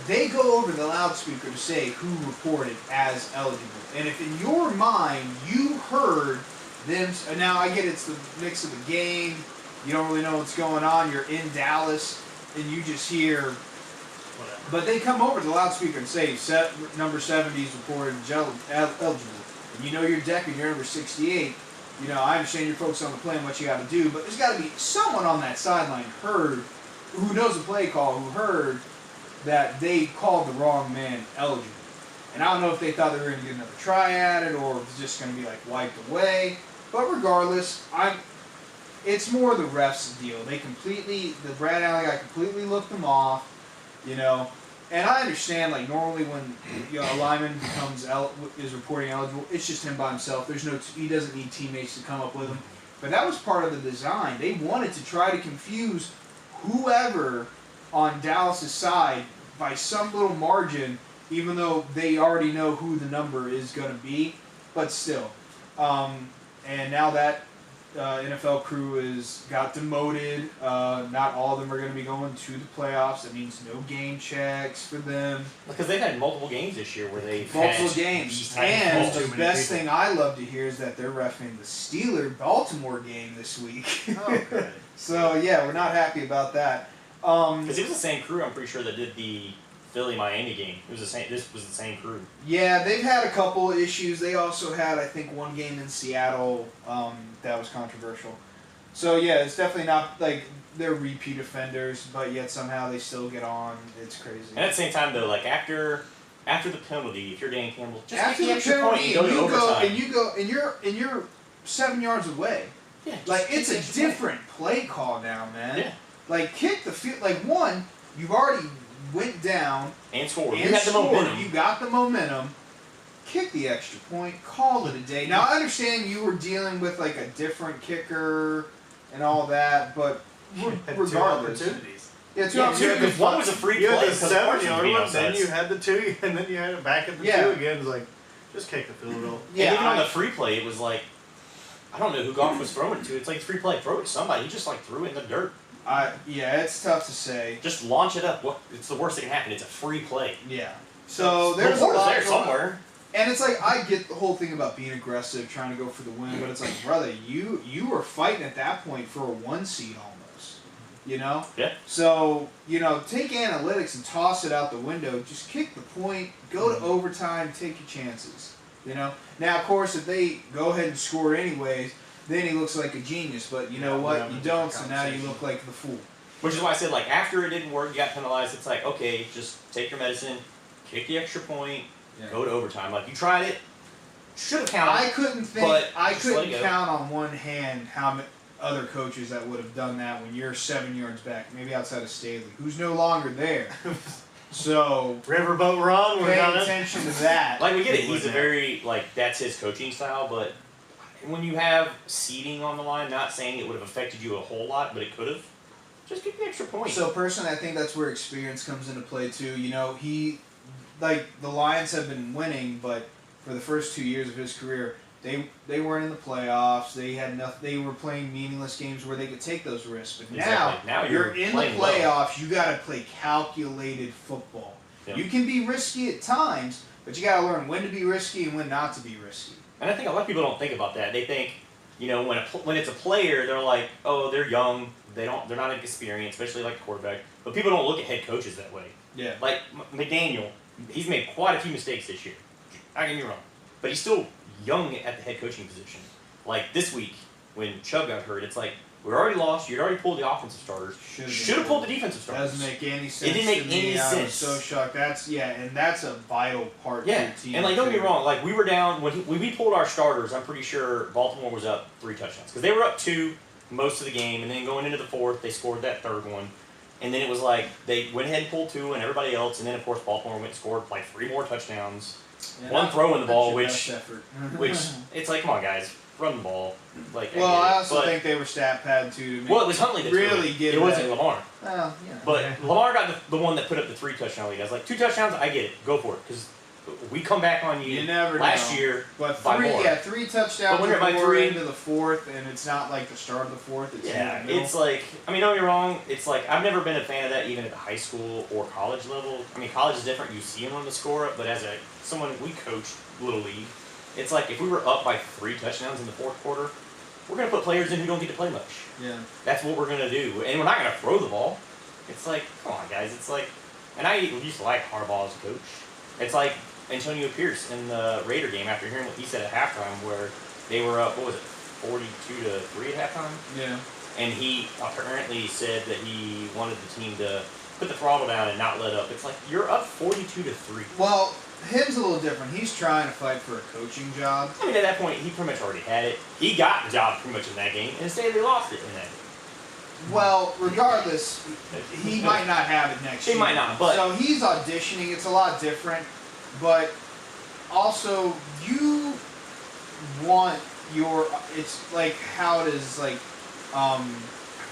they go over the loudspeaker to say who reported as eligible. And if in your mind you heard them... Now, I get it's the mix of the game. You don't really know what's going on. You're in Dallas, and you just hear... Whatever. But they come over to the loudspeaker and say, number 70 is reported eligible. And you know your deck and you're number 68. You know, I understand you're focused on the play and what you got to do, but there's got to be someone on that sideline who knows the play call, who heard that they called the wrong man eligible. And I don't know if they thought they were going to get another try at it or if it's just going to be, like, wiped away. But regardless, it's more the refs' deal. The Brad Allen guy completely looked them off. You know, and I understand, like, normally when a lineman is reporting eligible, it's just him by himself. He doesn't need teammates to come up with him. But that was part of the design. They wanted to try to confuse whoever on Dallas' side by some little margin, even though they already know who the number is going to be. But still. And now that NFL crew got demoted. Not all of them are going to be going to the playoffs. That means no game checks for them. Because they've had multiple games this year where they've Multiple had games. these And types of the best thing I love to hear is that they're reffing the Steeler-Baltimore game this week. Oh, good. So, yeah, we're not happy about that. Because it was the same crew, I'm pretty sure, that did the Philly-Miami game. It was the same. This was the same crew. Yeah, they've had a couple of issues. They also had, I think, one game in Seattle that was controversial. So, yeah, it's definitely not, like, they're repeat offenders, but yet somehow they still get on. It's crazy. And at the same time, though, like, after the penalty, if you're Dan Campbell, just After take the extra point and go to overtime. and you're 7 yards away. Yeah, just Like, take it's the a extra point. different play call now, man. Yeah. Like, kick the field. Like, one, you've already went down And scored. and You had the scored. momentum. You got the momentum. Kick the extra point. Call it a day. Now, I understand you were dealing with, like, a different kicker and all that, but Had regardless. two opportunities. Yeah, two Yeah, opportunities. because one was a free You play had the because Parsons 7-yard being one, then offsides. you had the 2, and then you had it back at the 2 again. It's like, just kick the field goal. Yeah, and even on I- the free play, it was like, I don't know who Goff was throwing it to. It's like free play. Throw it to somebody. He just like threw it in the dirt. Yeah, it's tough to say. Just launch it up. It's the worst that can happen. It's a free play. Yeah. So there's a Before it's lot there going on. somewhere. And it's like, I get the whole thing about being aggressive, trying to go for the win, but it's like, brother, you were fighting at that point for a 1 seed almost. You know? Yeah. So, you know, take analytics and toss it out the window. Just kick the point, go to overtime, take your chances. You know? Now, of course, if they go ahead and score anyways, then he looks like a genius. But you know Yeah, what? we're You having a don't, different so now you conversation. look like the fool. Which is why I said, like, after it didn't work, you got penalized. It's like, okay, just take your medicine, kick the extra point, Yeah. go to overtime. Like, you tried it, should have counted. I couldn't think. but I just let couldn't it go. count on one hand other coaches that would have done that when you're 7 yards back, maybe outside of Staley, who's no longer there. So Riverboat Ron, we're pay done. attention to that. Like we get it, He he's a wouldn't very that's his coaching style. But when you have seeding on the line, not saying it would have affected you a whole lot, but it could have. Just give the extra point. So personally, I think that's where experience comes into play too. You know, the Lions have been winning, but for the first 2 years of his career, they weren't in the playoffs. They had nothing. They were playing meaningless games where they could take those risks. But Exactly. Now you're in the playing well. playoffs. You got to play calculated football. Yeah. You can be risky at times, but you got to learn when to be risky and when not to be risky. And I think a lot of people don't think about that. They think, when it's a player, they're like, oh, they're young. They're not experienced, especially like the quarterback. But people don't look at head coaches that way. Yeah. Like McDaniel, he's made quite a few mistakes this year. Don't get me wrong, but he's still young at the head coaching position. Like this week when Chubb got hurt, it's like we already lost. You'd already pulled the offensive starters. Should have pulled the defensive starters. Doesn't make any sense. It didn't make to me. any I was sense. so shocked. And that's a vital part to Yeah, the team. and like don't get too. me wrong, like we were down when we pulled our starters. I'm pretty sure Baltimore was up 3 touchdowns because they were up 2 most of the game, and then going into the fourth, they scored that third one, and then it was like they went ahead and pulled 2, and everybody else, and then of course Baltimore went and scored like 3 more touchdowns, Yeah, one throw in the that's ball, your which best effort. it's like come on guys, run the ball. Like Well, I I get it, also but, think they were stat pad too. well, it was Huntley that really threw it. give It wasn't that- Lamar, Well, yeah. but Yeah. Lamar got the one that put up the 3 touchdown lead. I was like 2 touchdowns, I get it, go for it, because we come back on you. You never last know. year. But by 3 more. 3 touchdowns But when you're by before 3 into the fourth, and it's not like the start of the fourth. It's Yeah, in the middle. it's like, I mean, don't get me wrong, it's like, I've never been a fan of that even at the high school or college level. I mean, college is different, you see them on the score, but as someone, we coached Little League, it's like, if we were up by 3 touchdowns in the fourth quarter, we're going to put players in who don't get to play much. Yeah. That's what we're going to do, and we're not going to throw the ball. It's like, come on, guys, it's like, and I used to like Harbaugh as a coach. It's like Antonio Pierce in the Raider game after hearing what he said at halftime where they were up, 42-3 at halftime? Yeah. And he apparently said that he wanted the team to put the throttle down and not let up. It's like, you're up 42-3. Well, him's a little different. He's trying to fight for a coaching job. I mean, at that point, he pretty much already had it. He got the job pretty much in that game, and instead they lost it in that game. Well, regardless, he might not have it next He year. might not, but- So he's auditioning. It's a lot different. But also, you want your... It's like how it is, like... I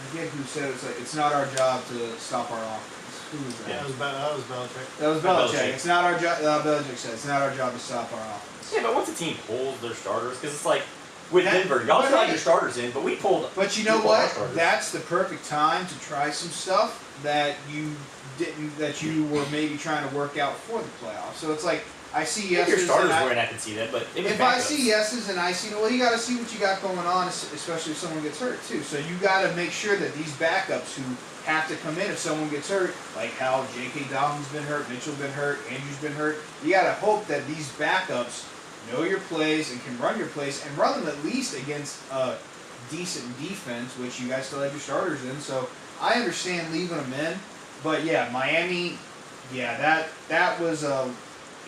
forget who said it. It's like, it's not our job to stop our offense. Who was that? Yeah. That was Belichick. That was Belichick. Belichick. It's not our job... Belichick said it's not our job to stop our offense. Yeah, but once a team pulls their starters, because it's like, with That- Denver, y'all but tried hey- your starters in, but we pulled... But you we know pulled our what? starters. That's the perfect time to try some stuff that you didn't, that you were maybe trying to work out for the playoffs. So it's like, I see If your yeses starters and were in, I can see that, but it was if I backups. see yeses and I see, well, you got to see what you got going on, especially if someone gets hurt too. So you got to make sure that these backups who have to come in if someone gets hurt, like how J.K. Dobbins been hurt, Mitchell been hurt, Andrews been hurt, you got to hope that these backups know your plays and can run your plays and run them at least against a decent defense, which you guys still have your starters in. So I understand leaving them in, but yeah, Miami, yeah, that was a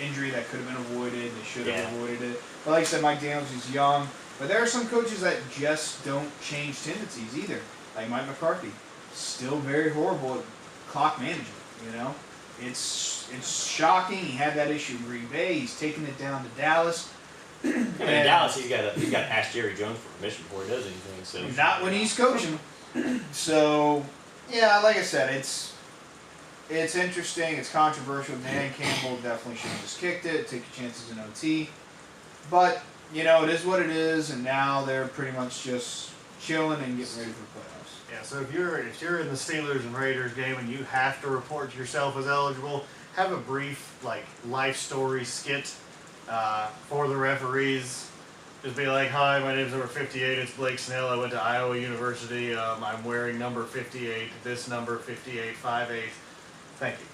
injury that could have been avoided. They should have avoided it. But like I said, Mike Daniels is young, but there are some coaches that just don't change tendencies either. Like Mike McCarthy, still very horrible at clock management. You know, it's shocking. He had that issue in Green Bay. He's taking it down to Dallas. I mean, in Dallas, he's got to ask Jerry Jones for permission before he does anything. So Not when he's coaching. So, yeah, like I said, it's interesting. It's controversial. Dan Campbell definitely should have just kicked it, take your chances in OT. But, you know, it is what it is, and now they're pretty much just chilling and getting ready for the playoffs. Yeah, so if you're in the Steelers and Raiders game and you have to report yourself as eligible, have a brief life story skit for the referees. Just be like, hi, my name's number 58, it's Blake Snell, I went to Iowa University, I'm wearing number 58, this number 5858, thank you.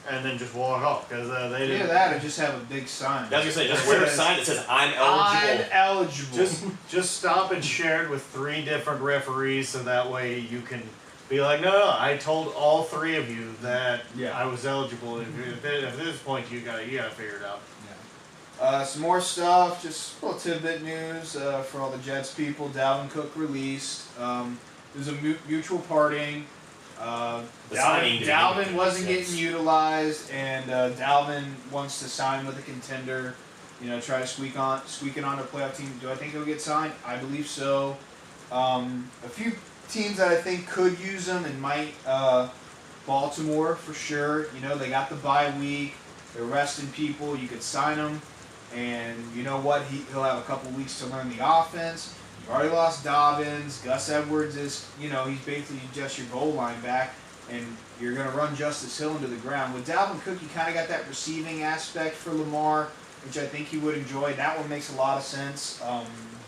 And then just walk off, because they Either didn't... that or just have a big sign. I was gonna say, just wear a sign that says "I'm eligible." I'm eligible. Just stop and share it with 3 different referees, so that way you can be like, no, I told all 3 of you that Yeah. I was eligible. At this point, you gotta figure it out. Some more stuff, just a little tidbit news for all the Jets people. Dalvin Cook released. There's a mutual parting. Dalvin wasn't getting utilized, and Dalvin wants to sign with a contender. You know, try to squeak it onto a playoff team. Do I think he'll get signed? I believe so. A few teams that I think could use him and might. Baltimore for sure. You know, they got the bye week. They're resting people. You could sign him, and you know what? He'll have a couple weeks to learn the offense. You've already lost Dobbins. Gus Edwards is, you know, he's basically just your goal line back, and you're going to run Justice Hill into the ground. With Dalvin Cook, you kind of got that receiving aspect for Lamar, which I think he would enjoy. That one makes a lot of sense.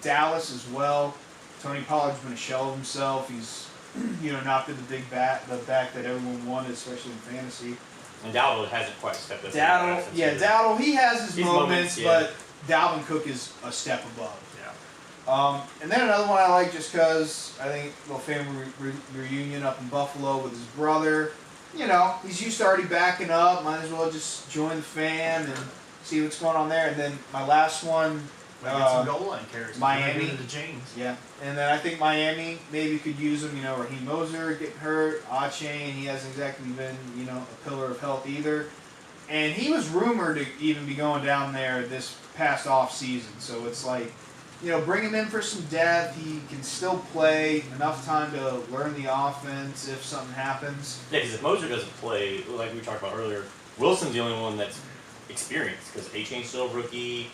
Dallas as well. Tony Pollard's been a shell of himself. He's, you know, not been the back that everyone wanted, especially in fantasy. And Dowdle hasn't quite stepped up. Dowdle, he has his moments, yeah. but Dalvin Cook is a step above. Yeah. And then another one I like just because I think a little family reunion up in Buffalo with his brother. You know, he's used to already backing up. Might as well just join the fam and see what's going on there. And then my last one. Get some goal line carries. Miami. The James. Yeah, and then I think Miami maybe could use him. You know, Raheem Moser getting hurt, Achane, he hasn't exactly been, you know, a pillar of health either. And he was rumored to even be going down there this past off season. So it's like, you know, bring him in for some depth. He can still play enough time to learn the offense if something happens. Yeah, because if Moser doesn't play, like we talked about earlier, Wilson's the only one that's experienced because Achane's still a rookie.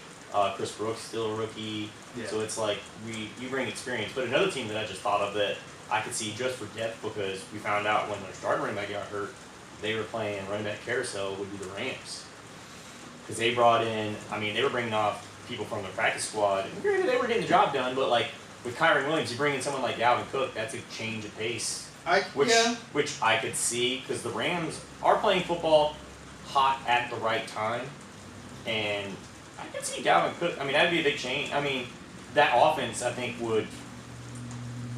Chris Brooks still a rookie, so it's like you bring experience. But another team that I just thought of that I could see just for depth because we found out when their starting running back got hurt, they were playing running back carousel would be the Rams because they brought in. I mean, they were bringing off people from their practice squad. And granted, they were getting the job done, but like with Kyron Williams, you bring in someone like Dalvin Cook, that's a change of pace. Which I could see because the Rams are playing football hot at the right time, and I can see Dalvin Cook. I mean, that'd be a big change. I mean, that offense, I think, would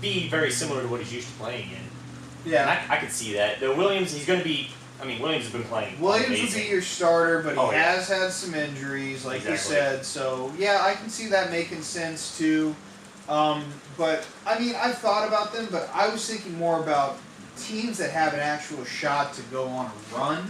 be very similar to what he's used to playing in. Yeah. And I could see that. The Williams, he's going to be. I mean, Williams has been playing. Williams amazing. would be your starter, but he has had some injuries, like you said. So, yeah, I can see that making sense, too. But, I mean, I've thought about them, but I was thinking more about teams that have an actual shot to go on a run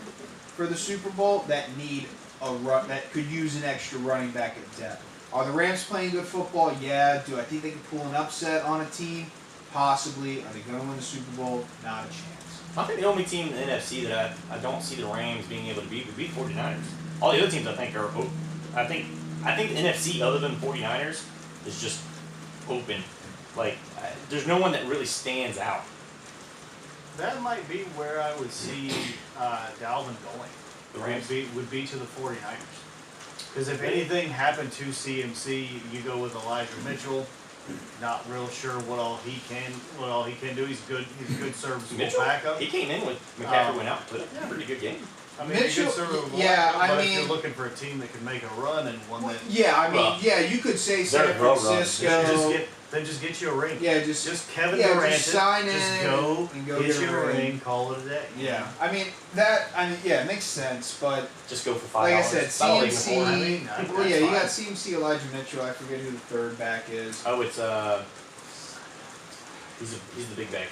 for the Super Bowl that need a run, that could use an extra running back at depth. Are the Rams playing good football? Yeah. Do I think they can pull an upset on a team? Possibly. Are they going to win the Super Bowl? Not a chance. I think the only team in the NFC that I don't see the Rams being able to beat would be 49ers. All the other teams I think are open. I think the NFC other than 49ers is just open. Like, there's no one that really stands out. That might be where I would see Dalvin going. The Rams would be to the 49ers. Because if anything happened to CMC, you go with Elijah Mitchell. Not real sure what all he can do. He's good. He's a good serviceable backup. He came in with McCaffrey went out, but a pretty good game. I mean, Mitchell, if you're looking for a team that can make a run and one that you could say San Francisco. Just get you a ring. Yeah, just Kevin Durant. Just sign in. Just go and go get you a ring. Call it a day. Yeah, it makes sense, but just go for $5. Like I said, CMC. You got CMC, Elijah Mitchell. I forget who the third back is. Oh, it's he's the big back.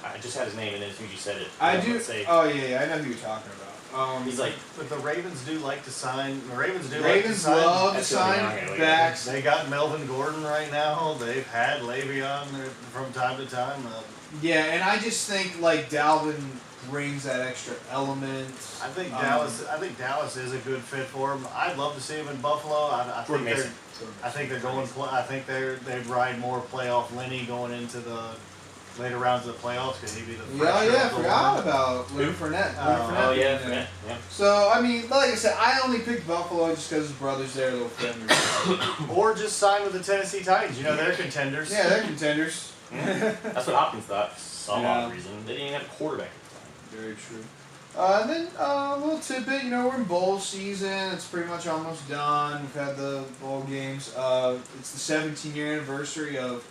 I just had his name, and then as soon as you said it, I do. Oh yeah, I know who you're talking about. He's like, but the Ravens do like to sign. The Ravens love to sign backs. They got Melvin Gordon right now. They've had Le'Veon from time to time. Yeah, and I just think like Dalvin brings that extra element. I think Dallas is a good fit for him. I'd love to see him in Buffalo. I think they're going. I think they'd ride more playoff Lenny going into the later rounds of the playoffs because he'd be the forgot about Leonard Fournette. Fournette. Yeah. So I mean, like I said, I only picked Buffalo just because his brother's there, little family. Or just sign with the Tennessee Titans. You know they're contenders. Yeah, they're contenders. Yeah. That's what Hopkins thought for some odd reason. They didn't even have a quarterback at the time. Very true. And then a little tidbit, we're in bowl season. It's pretty much almost done. We've had the bowl games. It's the 17-year anniversary of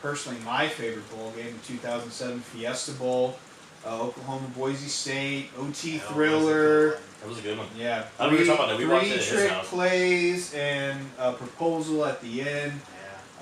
personally my favorite bowl game, the 2007 Fiesta Bowl. Oklahoma, Boise State, OT thriller. That was a good one. Yeah. Oh, we were talking about that. We watched it at his Three trick house. plays and a proposal at the end.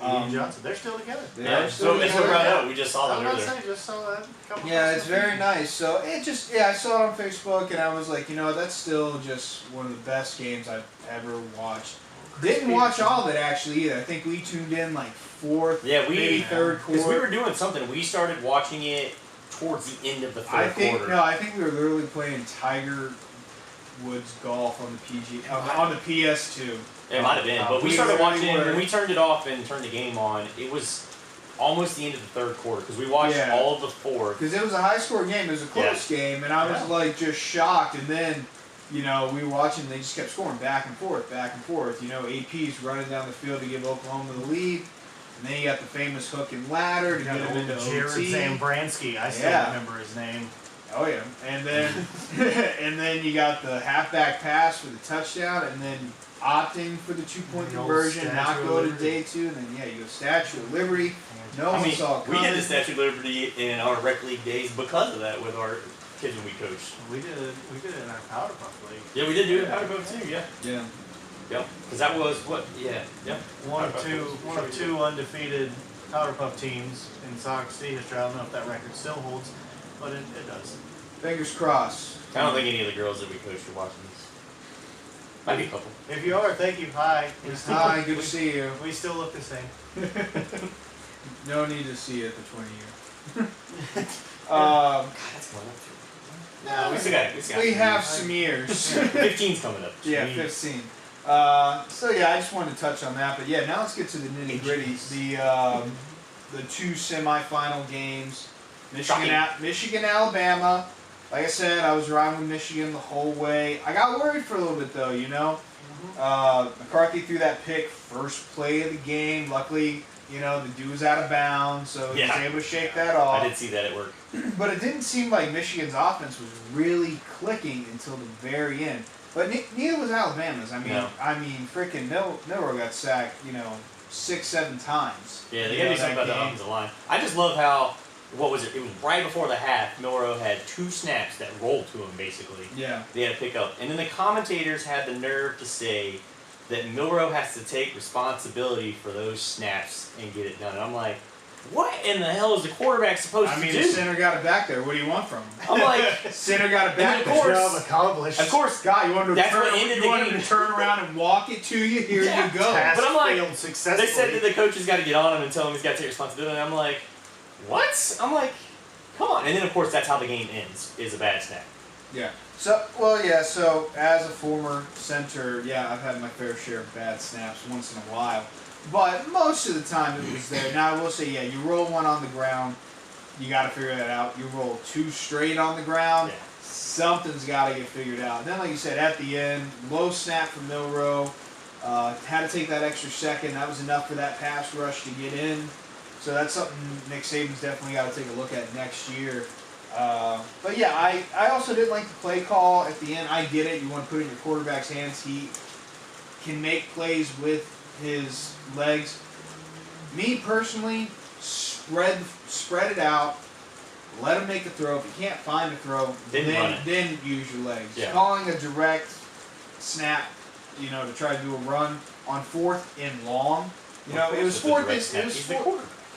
Yeah. Ian Johnson, they're still together. They Yeah, are still so it's together. right out. We just saw I that was earlier. about to say, just saw that. a couple Yeah, months it's ago. very nice. So it just, yeah, I saw it on Facebook and I was like, you know, that's still just one of the best games I've ever watched. Didn't watch all of it actually either. I think we tuned in like fourth, Yeah, maybe third Because we quarter. were doing something. We started watching it towards the end of the third I think quarter. no, I think we were literally playing Tiger Woods golf on the on the PS2. It might have been, but we we started really watching were. when we turned it off and turned the game on. It was almost the end of the third quarter because we watched Yeah. all of the fourth. Because it was a high score game, it was a close game, and I was like just shocked. And then, you know, we were watching, they just kept scoring back and forth, back and forth. You know, AP's running down the field to give Oklahoma the lead, and then you got the famous hook and ladder to You get got them into old Jared OT. Zambransky. I still Yeah. remember his name. Oh yeah, and then and then you got the halfback pass for the touchdown, and then opting for the 2-point The old conversion, not Statue of go to Liberty. day 2, and then yeah, you go Statue of Liberty. No I one mean, saw it we coming. did the Statue of Liberty in our rec league days because of that with our kids when we coached. We did it in our Powder Puff League. Yeah, we did do it at Powder Puff too. Yeah, Yeah. yep. Because that was what? Yeah, yep. One Powder of Puff was two undefeated Powder Puff teams in Sox City history. I don't know if that record still holds, but it does. Fingers crossed. I don't think any of the girls that we coached are watching this. Might be a couple. If you are, thank you. Hi. We still, Hi, good to see you. we still look the same. No need to see it for 20 years. God, that's going up. No, we still got. We have some years. 15's coming up. Yeah, Jeez. 15. So yeah, I just wanted to touch on that, but yeah, now let's get to the nitty gritty. The two semifinal games, Michigan, Alabama. Like I said, I was riding with Michigan the whole way. I got worried for a little bit though, you know. McCarthy threw that pick first play of the game. Luckily, you know, the dude was out of bounds, so he was able to shake that off. I did see that at work. But it didn't seem like Michigan's offense was really clicking until the very end. But neither was Alabama's. I mean, No. freaking Milroe got sacked, you know, 6-7 times. Yeah, they You gotta know, do something that about the game. offensive line. I just love how, what was it? It was right before the half. Milroe had 2 snaps that rolled to him, basically. Yeah. They had to pick up. And then the commentators had the nerve to say that Milroe has to take responsibility for those snaps and get it done. And I'm like, what in the hell is the quarterback supposed I to mean, do? the center got it back there. What do you want from him? I'm like, Center got it back And there. of course- Job accomplished. of course, Scott, you want him to That's turn, what ended you the want him game. to turn around and walk it to you? Here Yeah. you go. Pass But I'm like, failed they successfully. said that the coach has got to get on him and tell him he's got to take responsibility. And I'm like, what? I'm like, come on. And then, of course, that's how the game ends, is a bad snap. Yeah. So as a former center, yeah, I've had my fair share of bad snaps once in a while. But most of the time it was there. Now I will say, yeah, you roll one on the ground, you got to figure that out. You roll 2 straight on the ground, Yeah. something's got to get figured out. And then, like you said, at the end, low snap from Milroe, had to take that extra second. That was enough for that pass rush to get in. So that's something Nick Saban's definitely got to take a look at next year. But yeah, I also didn't like the play call at the end. I get it. You want to put it in your quarterback's hands. He can make plays with his legs. Me personally, spread it out. Let him make the throw. If you can't find a throw, then use your legs. Yeah. Calling a direct snap, you know, to try to do a run on 4th and long. You know, it was 4th.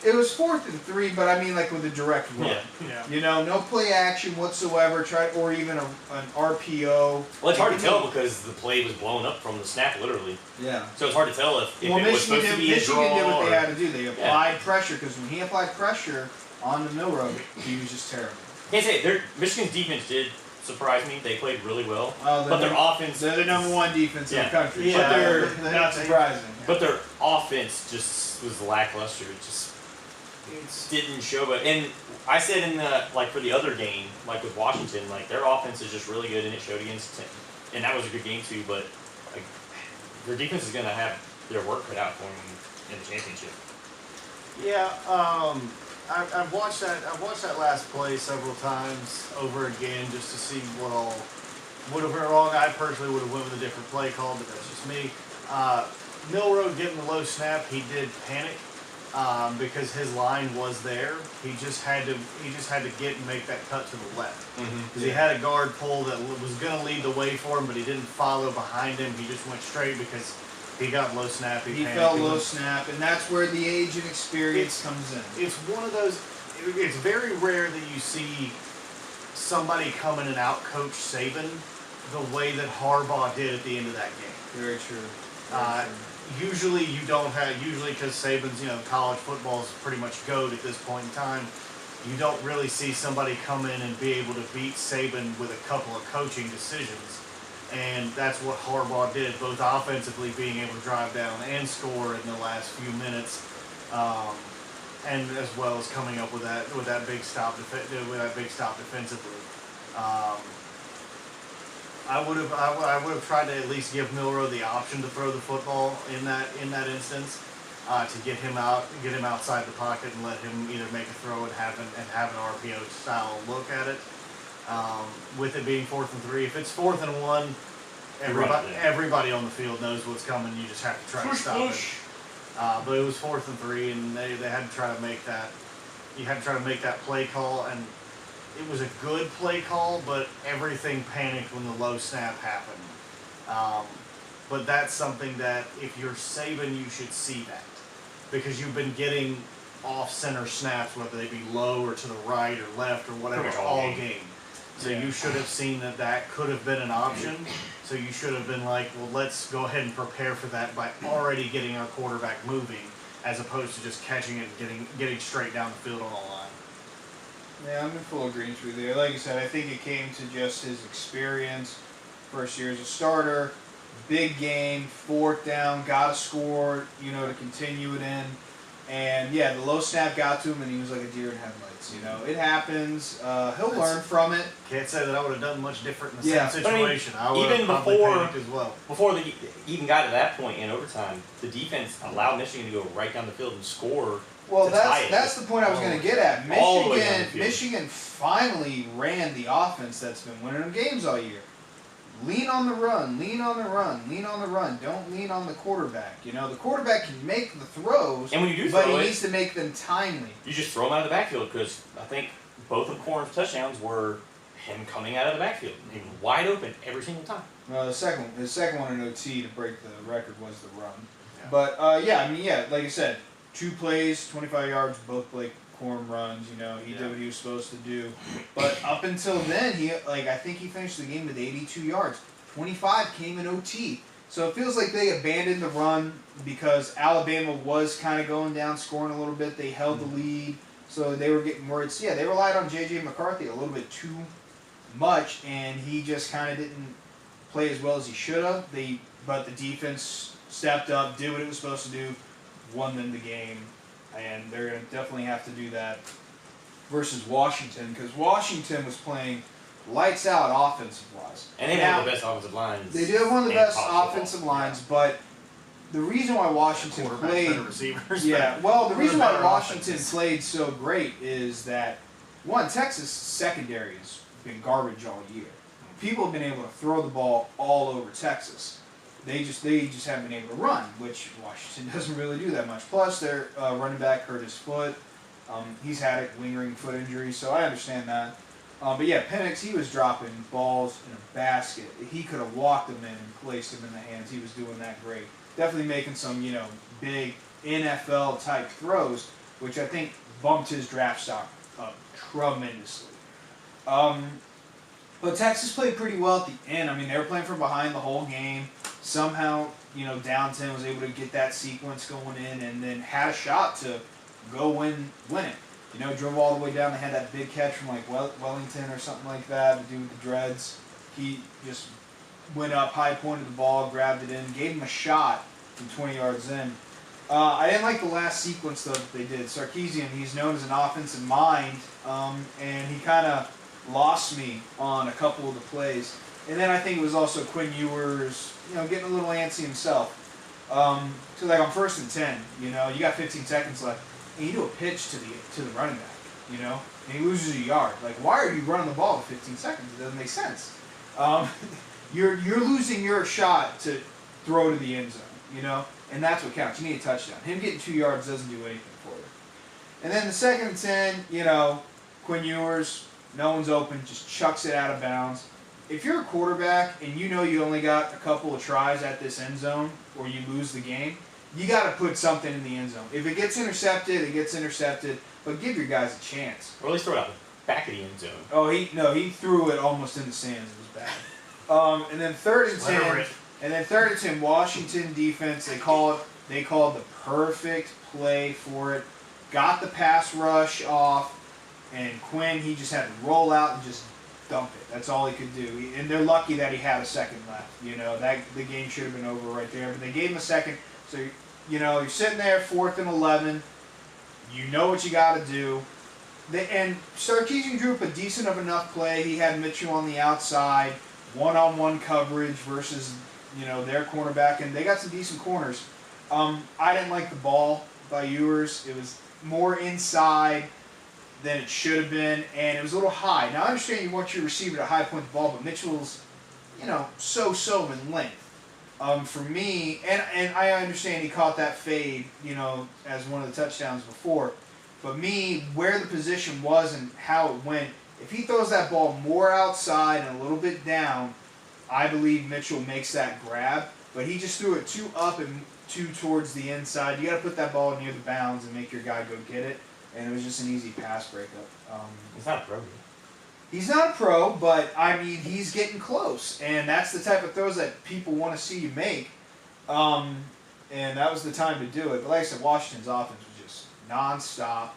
It was 4th and 3, but I mean like with a direct run. Yeah. Yeah. You know, no play action whatsoever. or even an RPO. Well, it's hard to tell because the play was blown up from the snap, literally. Yeah. So it's hard to tell if Well, it was supposed to be a draw. Michigan did what they or- had to do. They applied pressure because when he applied pressure on the Milroe, he was just terrible. Can't say Michigan's defense did surprise me. They played really well, Oh, but their offense. They're the number 1 defense in the Yeah. country. Yeah, but they're they- not they- surprising. But their offense just was lackluster. It just didn't show. But and I said in the for the other game, like with Washington, like their offense is just really good, and it showed against. And that was a good game too. But like their defense is gonna have their work cut out for them in the championship. Yeah, I've watched that. I've watched that last play several times over again just to see what all would have went wrong. I personally would have went with a different play call, but that's just me. Milroe getting the low snap, he did panic. because his line was there. He just had to get and make that cut to the left because he had a guard pull that was going to lead the way for him, but he didn't follow behind him. He just went straight because he got low snap. He felt low snap, and that's where the age and experience comes in. It's one of those. It's very rare that you see somebody come in and out-coach Saban the way that Harbaugh did at the end of that game. Very true. Usually you don't have, because Saban's, college football is pretty much GOAT at this point in time, you don't really see somebody come in and be able to beat Saban with a couple of coaching decisions. And that's what Harbaugh did, both offensively being able to drive down and score in the last few minutes, and as well as coming up with that big stop defensively. I would have tried to at least give Milroe the option to throw the football in that instance, to get him outside the pocket and let him either make a throw and have an RPO style look at it. With it being 4th and 3, if it's 4th and 1, everybody on the field knows what's coming. You just have to try to stop it. But it was 4th and 3, and they had to try to make that. You had to try to make that play call, and it was a good play call, but everything panicked when the low snap happened. But that's something that if you're Saban, you should see that, because you've been getting off-center snaps, whether they be low or to the right or left or whatever, all game. So you should have seen that could have been an option. So you should have been like, well, let's go ahead and prepare for that by already getting our quarterback moving, as opposed to just catching it and getting straight down the field on the line. Yeah, I'm in full agreement with you. Like I said, I think it came to just his experience. First year as a starter, big game, 4th down, got to score, to continue it in. And yeah, the low snap got to him, and he was like a deer in headlights. It happens. He'll learn from it. Can't say that I would have done much different in the same situation. I would even have probably panicked as well. Before they even got to that point in overtime, the defense allowed Michigan to go right down the field and score. Well, that's the point I was going to get at. Michigan finally ran the offense that's been winning them games all year. Lean on the run, lean on the run, lean on the run. Don't lean on the quarterback. The quarterback can make the throws, and when you do but he needs to make them timely. You just throw him out of the backfield, because I think both of Corn's touchdowns were him coming out of the backfield. He was wide open every single time. The second one in OT to break the record was the run. Yeah. But like I said, 2 plays, 25 yards, both Blake Corum runs. He did what he was supposed to do. But up until then, I think he finished the game with 82 yards. 25 came in OT. So it feels like they abandoned the run because Alabama was kind of going down, scoring a little bit. They held the lead, so they were getting worried. So they relied on J.J. McCarthy a little bit too much, and he just kind of didn't play as well as he should have. But the defense stepped up, did what it was supposed to do, won them the game. And they're going to definitely have to do that versus Washington, because Washington was playing lights out offensive-wise. And they have one of the best offensive lines. They do have one of the best offensive lines, but the reason why Washington played... the reason why Washington played so great is that, one, Texas secondary has been garbage all year. People have been able to throw the ball all over Texas. They just haven't been able to run, which Washington doesn't really do that much. Plus, their running back hurt his foot. He's had a lingering foot injury, so I understand that. But yeah, Penix, he was dropping balls in a basket. He could have walked them in and placed them in the hands. He was doing that great. Definitely making some, big NFL-type throws, which I think bumped his draft stock up tremendously. But Texas played pretty well at the end. I mean, they were playing from behind the whole game. Somehow, Downton was able to get that sequence going in and then had a shot to go win it. Drove all the way down. They had that big catch from Wellington or something like that, the dude with the dreads. He just went up, high pointed the ball, grabbed it in, gave him a shot from 20 yards in. I didn't like the last sequence, though, that they did. Sarkisian, he's known as an offensive mind, and he kind of lost me on a couple of the plays. And then I think it was also Quinn Ewers, getting a little antsy himself. So on 1st and 10, you got 15 seconds left, and you do a pitch to the running back, and he loses a yard. Why are you running the ball with 15 seconds? It doesn't make sense. You're losing your shot to throw to the end zone. and that's what counts. You need a touchdown. Him getting 2 yards doesn't do anything for you. And then the 2nd and 10, Quinn Ewers, no one's open, just chucks it out of bounds. If you're a quarterback and you know you only got a couple of tries at this end zone or you lose the game, you got to put something in the end zone. If it gets intercepted, it gets intercepted, but give your guys a chance. Or at least throw it out the back of the end zone. Oh, he threw it almost in the stands. It was bad. And then 3rd and 10, Washington defense, they called the perfect play for it. Got the pass rush off, and Quinn, he just had to roll out and just dump it. That's all he could do. And they're lucky that he had a second left. That the game should have been over right there. But they gave him a second. So, you're sitting there, 4th and 11. You know what you got to do. And Sarkisian drew up a decent of enough play. He had Mitchell on the outside, one-on-one coverage versus, their cornerback. And they got some decent corners. I didn't like the ball by Ewers. It was more inside than it should have been, and it was a little high. Now, I understand you want your receiver to high point the ball, but Mitchell's, so in length. For me, and I understand he caught that fade, as one of the touchdowns before, but where the position was and how it went, if he throws that ball more outside and a little bit down, I believe Mitchell makes that grab, but he just threw it too up and too towards the inside. You got to put that ball near the bounds and make your guy go get it. And it was just an easy pass breakup. He's not a pro. He's not a pro, but he's getting close, and that's the type of throws that people want to see you make. And that was the time to do it. But like I said, Washington's offense was just nonstop.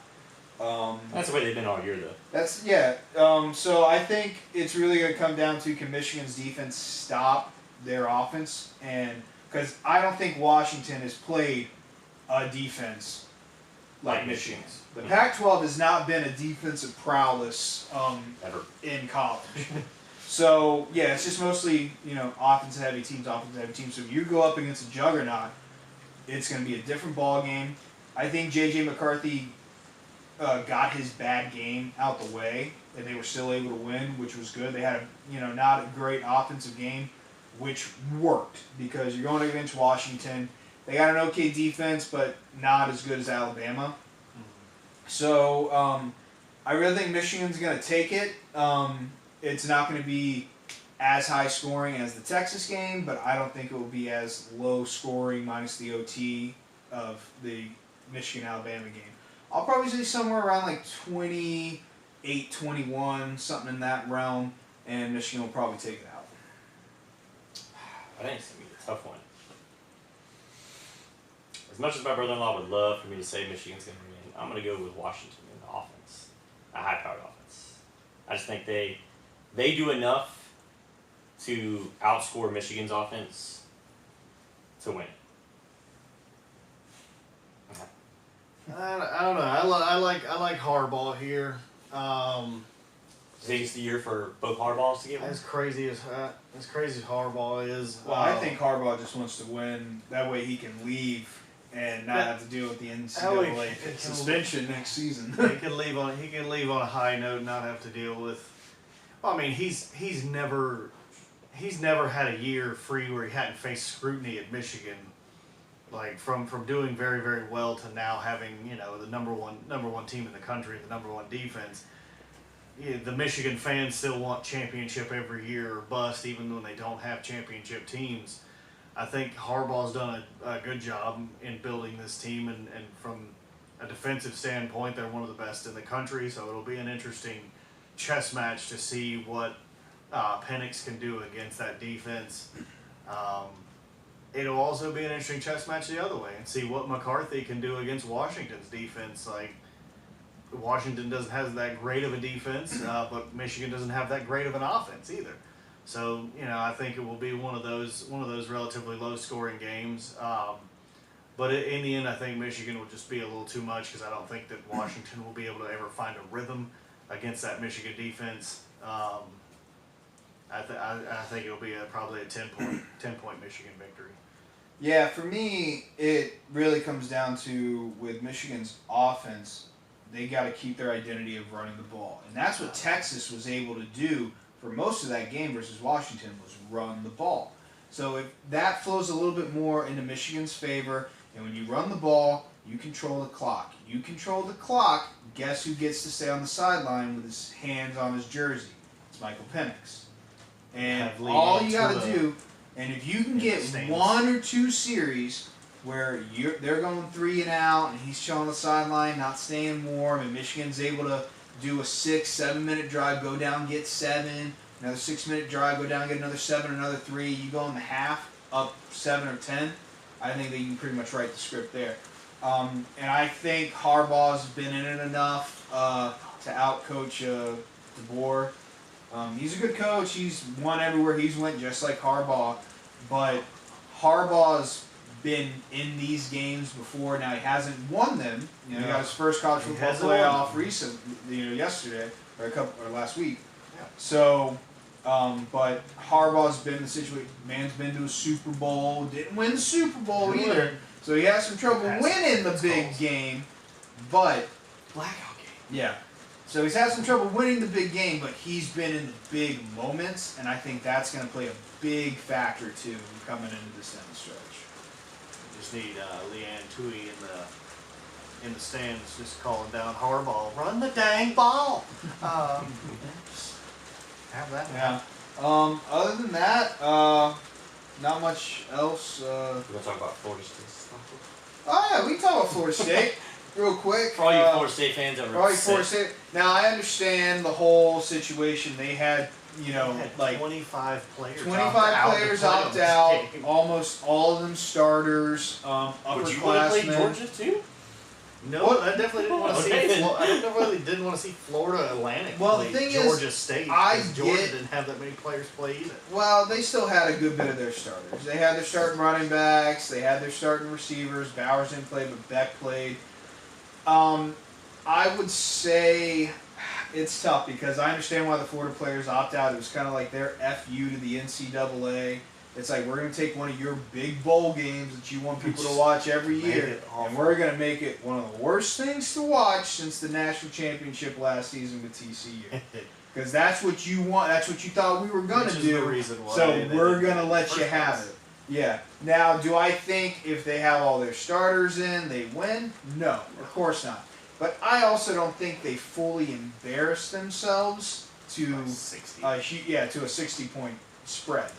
That's the way they've been all year, though. So I think it's really going to come down to, can Michigan's defense stop their offense? And because I don't think Washington has played a defense like Michigan's. The Pac-12 has not been a defensive prowess Ever. in college. So, it's just mostly, offensive-heavy teams. So if you go up against a juggernaut, it's going to be a different ball game. I think J.J. McCarthy got his bad game out the way, and they were still able to win, which was good. They had not a great offensive game, which worked because you're going against Washington. They got an okay defense, but not as good as Alabama. So I really think Michigan's going to take it. It's not going to be as high scoring as the Texas game, but I don't think it will be as low scoring minus the OT of the Michigan-Alabama game. I'll probably say somewhere around like 28-21, something in that realm, and Michigan will probably take it out. I think it's going to be a tough one. As much as my brother-in-law would love for me to say Michigan's going to win, I'm going to go with Washington in the offense, a high-powered offense. I just think they do enough to outscore Michigan's offense to win. Okay. I don't know. I like Harbaugh here. Think it's the year for both Harbaughs to get one? As crazy as Harbaugh is. Well, I think Harbaugh just wants to win. That way he can leave and not have to deal with the NCAA suspension next season. He can leave on a high note, and not have to deal with. Well, he's never had a year free where he hadn't faced scrutiny at Michigan, like from doing very, very well to now having the number one team in the country and the number one defense. The Michigan fans still want championship every year or bust, even when they don't have championship teams. I think Harbaugh's done a good job in building this team, and from a defensive standpoint, they're one of the best in the country, so it'll be an interesting chess match to see what Penix can do against that defense. It'll also be an interesting chess match the other way and see what McCarthy can do against Washington's defense. Like, Washington doesn't have that great of a defense, but Michigan doesn't have that great of an offense either. So I think it will be one of those relatively low-scoring games. But in the end, I think Michigan will just be a little too much because I don't think that Washington will be able to ever find a rhythm against that Michigan defense. I think it'll be probably a 10-point Michigan victory. Yeah, for me, it really comes down to, with Michigan's offense, they got to keep their identity of running the ball. And that's what Texas was able to do for most of that game versus Washington, was run the ball. So if that flows a little bit more into Michigan's favor, and when you run the ball, you control the clock. You control the clock. Guess who gets to stay on the sideline with his hands on his jersey? It's Michael Penix. And Have Lee all you into got to the- do, and if you can get stands. 1 or 2 series where they're going 3 and out, and he's chilling on the sideline, not staying warm, and Michigan's able to do a 6-7 minute drive, go down, get 7, another 6 minute drive, go down, get another 7, another 3. You go in the half, up 7 or 10. I think that you can pretty much write the script there. And I think Harbaugh's been in it enough to outcoach DeBoer. He's a good coach. He's won everywhere he's went, just like Harbaugh. But Harbaugh's been in these games before. Now he hasn't won them. You know, he got his first college He football hasn't won playoff them. recently. You know, yesterday or last week. Yeah. So, but Harbaugh's been in the situation. Man's been to a Super Bowl. Didn't win the Super Bowl Didn't either. win. So he has some trouble That's- winning the that's big close. game. But Blackout game. yeah. So he's had some trouble winning the big game, but he's been in the big moments, and I think that's going to play a big factor too coming into this down the stretch. Just need Leanne Tui in the stands, just calling down Harbaugh, run the dang ball. Just have that. Yeah. Other than that, not much else. We're gonna talk about Florida State stuff. Oh yeah, we can talk about Florida State real quick. For all you Florida State fans that For were all you upset. Florida State. Now I understand the whole situation. They had, you know, They had like 25 players. 25 players opt out. Almost all of them starters. Would you want to play Upperclassmen. Georgia too? No, What? I definitely didn't want to see. Okay. I definitely didn't want to see Florida Atlantic Well, the play thing is, Georgia State. I 'cause Georgia get- didn't have that many players play either. Well, they still had a good bit of their starters. They had their starting running backs. They had their starting receivers. Bowers didn't play, but Beck played. I would say it's tough because I understand why the Florida players opt out. It was kind of like their FU to the NCAA. It's like, we're going to take one of your big bowl games that you want people to watch every Make year, it awful. and we're going to make it one of the worst things to watch since the national championship last season with TCU. Because that's what you want. That's what you thought we were going Which to is the do. reason why So they we're didn't gonna do let it in you the have first it. Yeah. Now, do I think if they have all their starters in, they win? No, of course not. But I also don't think they fully embarrass themselves to place. 60. to a 60-point spread.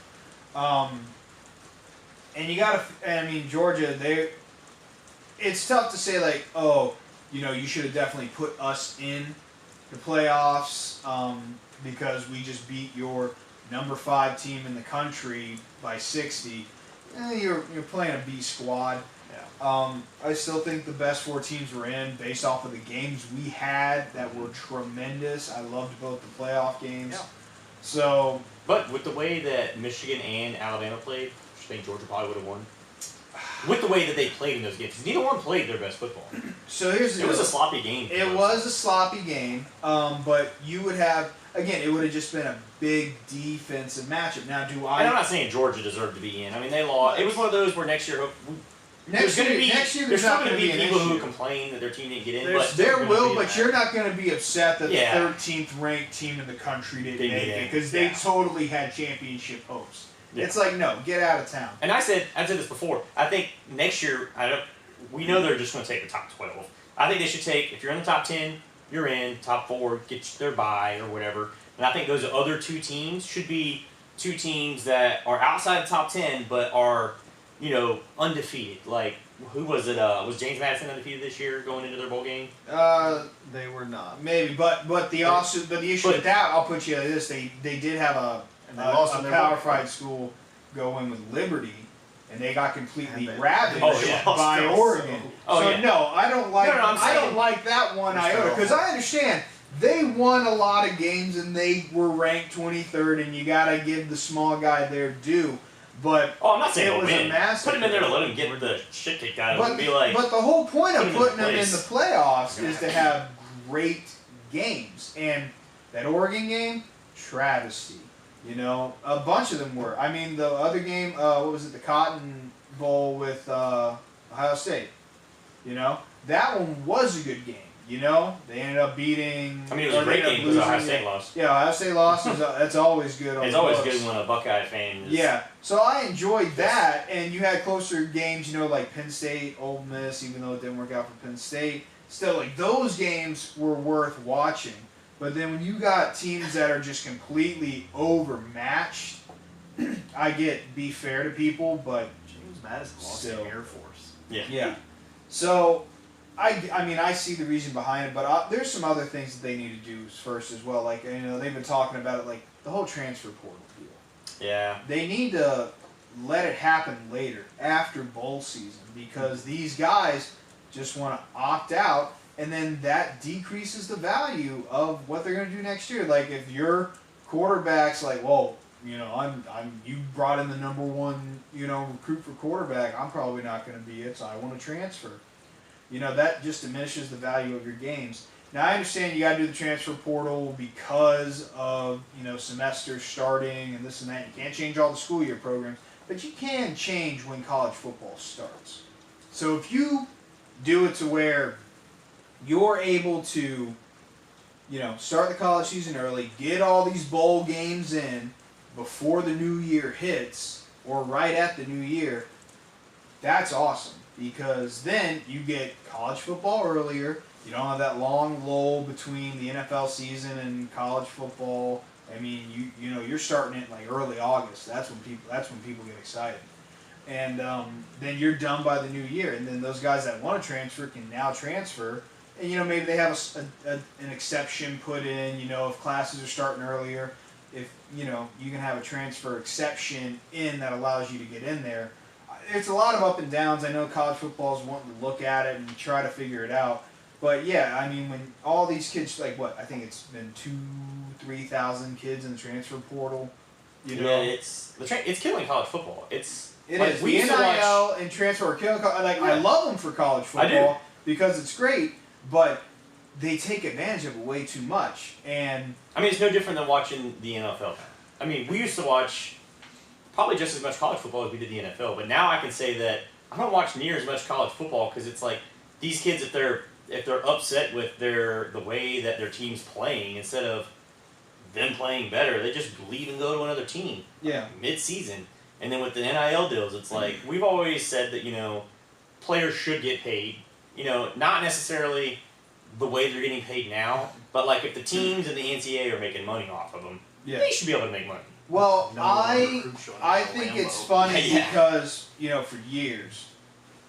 And you gotta. I mean, Georgia. It's tough to say like, oh, you know, you should have definitely put us in the playoffs because we just beat your number 5 team in the country by 60. You're playing a B squad. Yeah. I still think the best 4 teams were in based off of the games we had that were tremendous. I loved both the playoff games. Yeah. So But with the way that Michigan and Alabama played, I think Georgia probably would have won. With the way that they played in those games, 'cause neither one played their best football. here's the It was deal. a sloppy game. for It most. was a sloppy game, but you would have, again, it would have just been a big defensive matchup. Now, do And I'm I? not saying Georgia deserved to be in. I mean, they lost. It was one of those where next year, Next year, there's there's still not going going to to be be an people who issue. complain that their team didn't get in. There's But still There gonna will, be but that. you're not going to be upset that Yeah. the 13th ranked team in the country didn't Didn't make get it in. because they Yeah. totally had championship hopes. Yeah. It's like, no, get out of town. And I've said this before. I think next year, we know they're just going to take the top 12. I think they should take, if you're in the top 10, you're in. Top 4, get their bye or whatever. And I think those other 2 teams should be 2 teams that are outside the top 10 but are, undefeated. Like, who was it? Was James Madison undefeated this year going into their bowl game? They were not. Maybe, but the issue with that, I'll put you at this: they did have a And they lost in their Power bowl. 5 school go in with Liberty, and they got completely And they- ravaged Oh, yeah. by Lost Oregon. Oh, so yeah. no, I don't like. No, I'm I don't saying- like that one It's iota terrible. because I understand they won a lot of games and they were ranked 23rd, and you gotta give the small guy their due. But Oh, I'm not saying It they'll was a win. massive- Put him in there to let him get the shit kicked out of him but, and be like, but the whole point put of him in putting them in place. the playoffs You're is gonna to have great games. And that Oregon game, travesty. A bunch of them were. I mean, the other game, what was it, the Cotton Bowl with Ohio State. That one was a good game. You know, they ended up beating. I mean, it was a great game because Ohio State lost. Yeah, Ohio State lost. That's always good. It's always good when a Buckeye fan is. Yeah, so I enjoyed that, and you had closer games, you know, like Penn State, Ole Miss, even though it didn't work out for Penn State. Still, like, those games were worth watching. But then when you got teams that are just completely overmatched, I get be fair to people, but James Madison lost to Still. Air Force. yeah. So, I mean, I see the reason behind it, but there's some other things that they need to do first as well. Like, you know, they've been talking about it, like the whole transfer portal deal. Yeah. They need to let it happen later, after bowl season, because these guys just want to opt out, and then that decreases the value of what they're going to do next year. Like, if your quarterback's like, well, you know, you brought in the number one, you know, recruit for quarterback, I'm probably not going to be it, so I want to transfer. You know, that just diminishes the value of your games. Now, I understand you got to do the transfer portal because of, you know, semesters starting and this and that. You can't change all the school year programs, but you can change when college football starts. So if you do it to where you're able to, you know, start the college season early, get all these bowl games in before the new year hits or right at the new year, that's awesome. Because then you get college football earlier. You don't have that long lull between the NFL season and college football. I mean, you know, you're starting it like early August. That's when people get excited. And then you're done by the new year. And then those guys that want to transfer can now transfer. And, you know, maybe they have an exception put in, you know, if classes are starting earlier. If, you know, you can have a transfer exception in that allows you to get in there. It's a lot of up and downs. I know college football is wanting to look at it and try to figure it out. But, yeah, I mean, when all these kids, like, what, I think it's been 3,000 kids in the transfer portal. You know? Yeah, it's killing college football. It like, is. We The used to watch. NIL and transfer are killing. Like, Yeah. I love them for college I do. football because it's great, but they take advantage of it way too much. And I mean, it's no different than watching the NFL. I mean, we used to watch probably just as much college football as we did the NFL, but now I can say that I don't watch near as much college football because it's like these kids, if they're upset with the way that their team's playing, instead of them playing better, they just leave and go to another team. yeah, Mid-season. And then with the NIL deals, it's like we've always said that, you know, players should get paid. You know, not necessarily the way they're getting paid now, but like if the teams and the NCAA are making money off of them, yeah. they should be able to make money. Well, No one I recruits showing I up at think Lambeau. it's funny Yeah. because, you know, for years,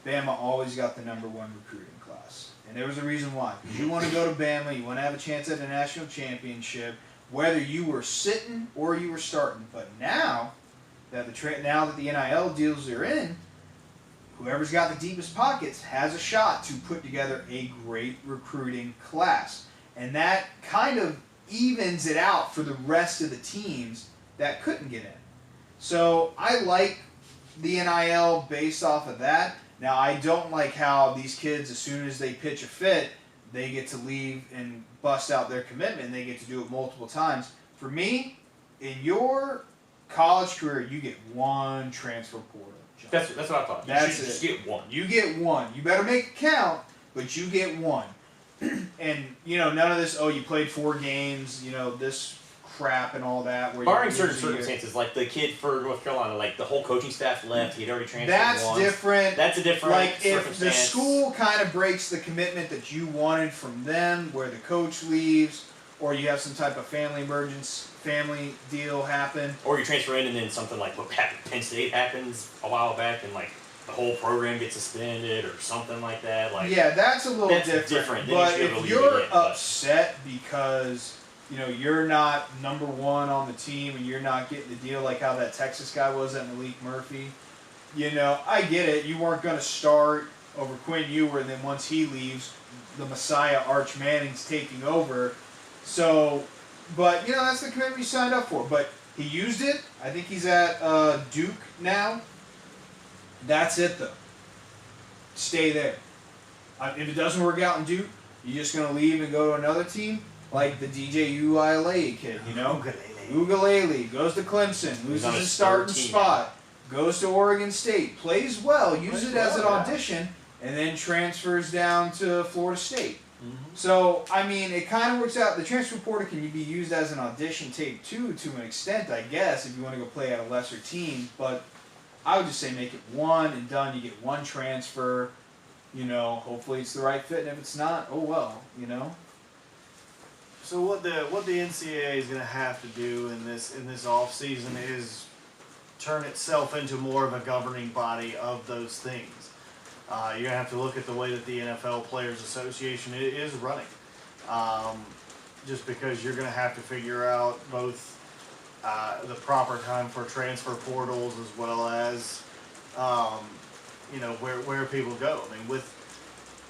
Bama always got the number one recruiting class. And there was a reason why. Because you want to go to Bama, you want to have a chance at a national championship, whether you were sitting or you were starting. But now that the NIL deals are in, whoever's got the deepest pockets has a shot to put together a great recruiting class. And that kind of evens it out for the rest of the teams that couldn't get in. So I like the NIL based off of that. Now, I don't like how these kids, as soon as they pitch a fit, they get to leave and bust out their commitment, and they get to do it multiple times. For me, in your college career, you get one transfer portal jump. That's what I thought. You That's should it. just get one. You get one. You better make it count, but you get one. And, you know, none of this, oh, you played 4 games, you know, this crap and all that. Where Barring you certain lose a year. circumstances, like the kid for North Carolina, like the whole coaching staff left, he'd already transferred That's once. different. That's a different Like, if circumstance. the school kind of breaks the commitment that you wanted from them, where the coach leaves, or you have some type of family deal happen. Or you transfer in and then something like what happened at Penn State happens a while back and like the whole program gets suspended or something like that. Like Yeah, that's a little that's different. different. Then But you should be able if to leave you're again, but- upset because, you know, you're not number one on the team and you're not getting the deal like how that Texas guy was at Malik Murphy, you know, I get it. You weren't going to start over Quinn Ewer, and then once he leaves, the Messiah Arch Manning's taking over. So, but, you know, that's the commitment you signed up for. But he used it. I think he's at Duke now. That's it, though. Stay there. If it doesn't work out in Duke, you're just going to leave and go to another team? Like the DJ Uiagalelei kid, you know? Ugalele goes to Clemson, loses on his his starting third team spot, goes to Oregon State, plays well, uses Plays it as an well, yeah. audition, and then transfers down to Florida State. So, I mean, it kind of works out. The transfer portal can be used as an audition tape, too, to an extent, I guess, if you want to go play at a lesser team. But I would just say make it one and done. You get one transfer. You know, hopefully it's the right fit, and if it's not, oh well, you know. So what the NCAA is going to have to do in this off season is turn itself into more of a governing body of those things. You're going to have to look at the way that the NFL Players Association is running. Just because you're going to have to figure out both the proper time for transfer portals as well as where people go. I mean,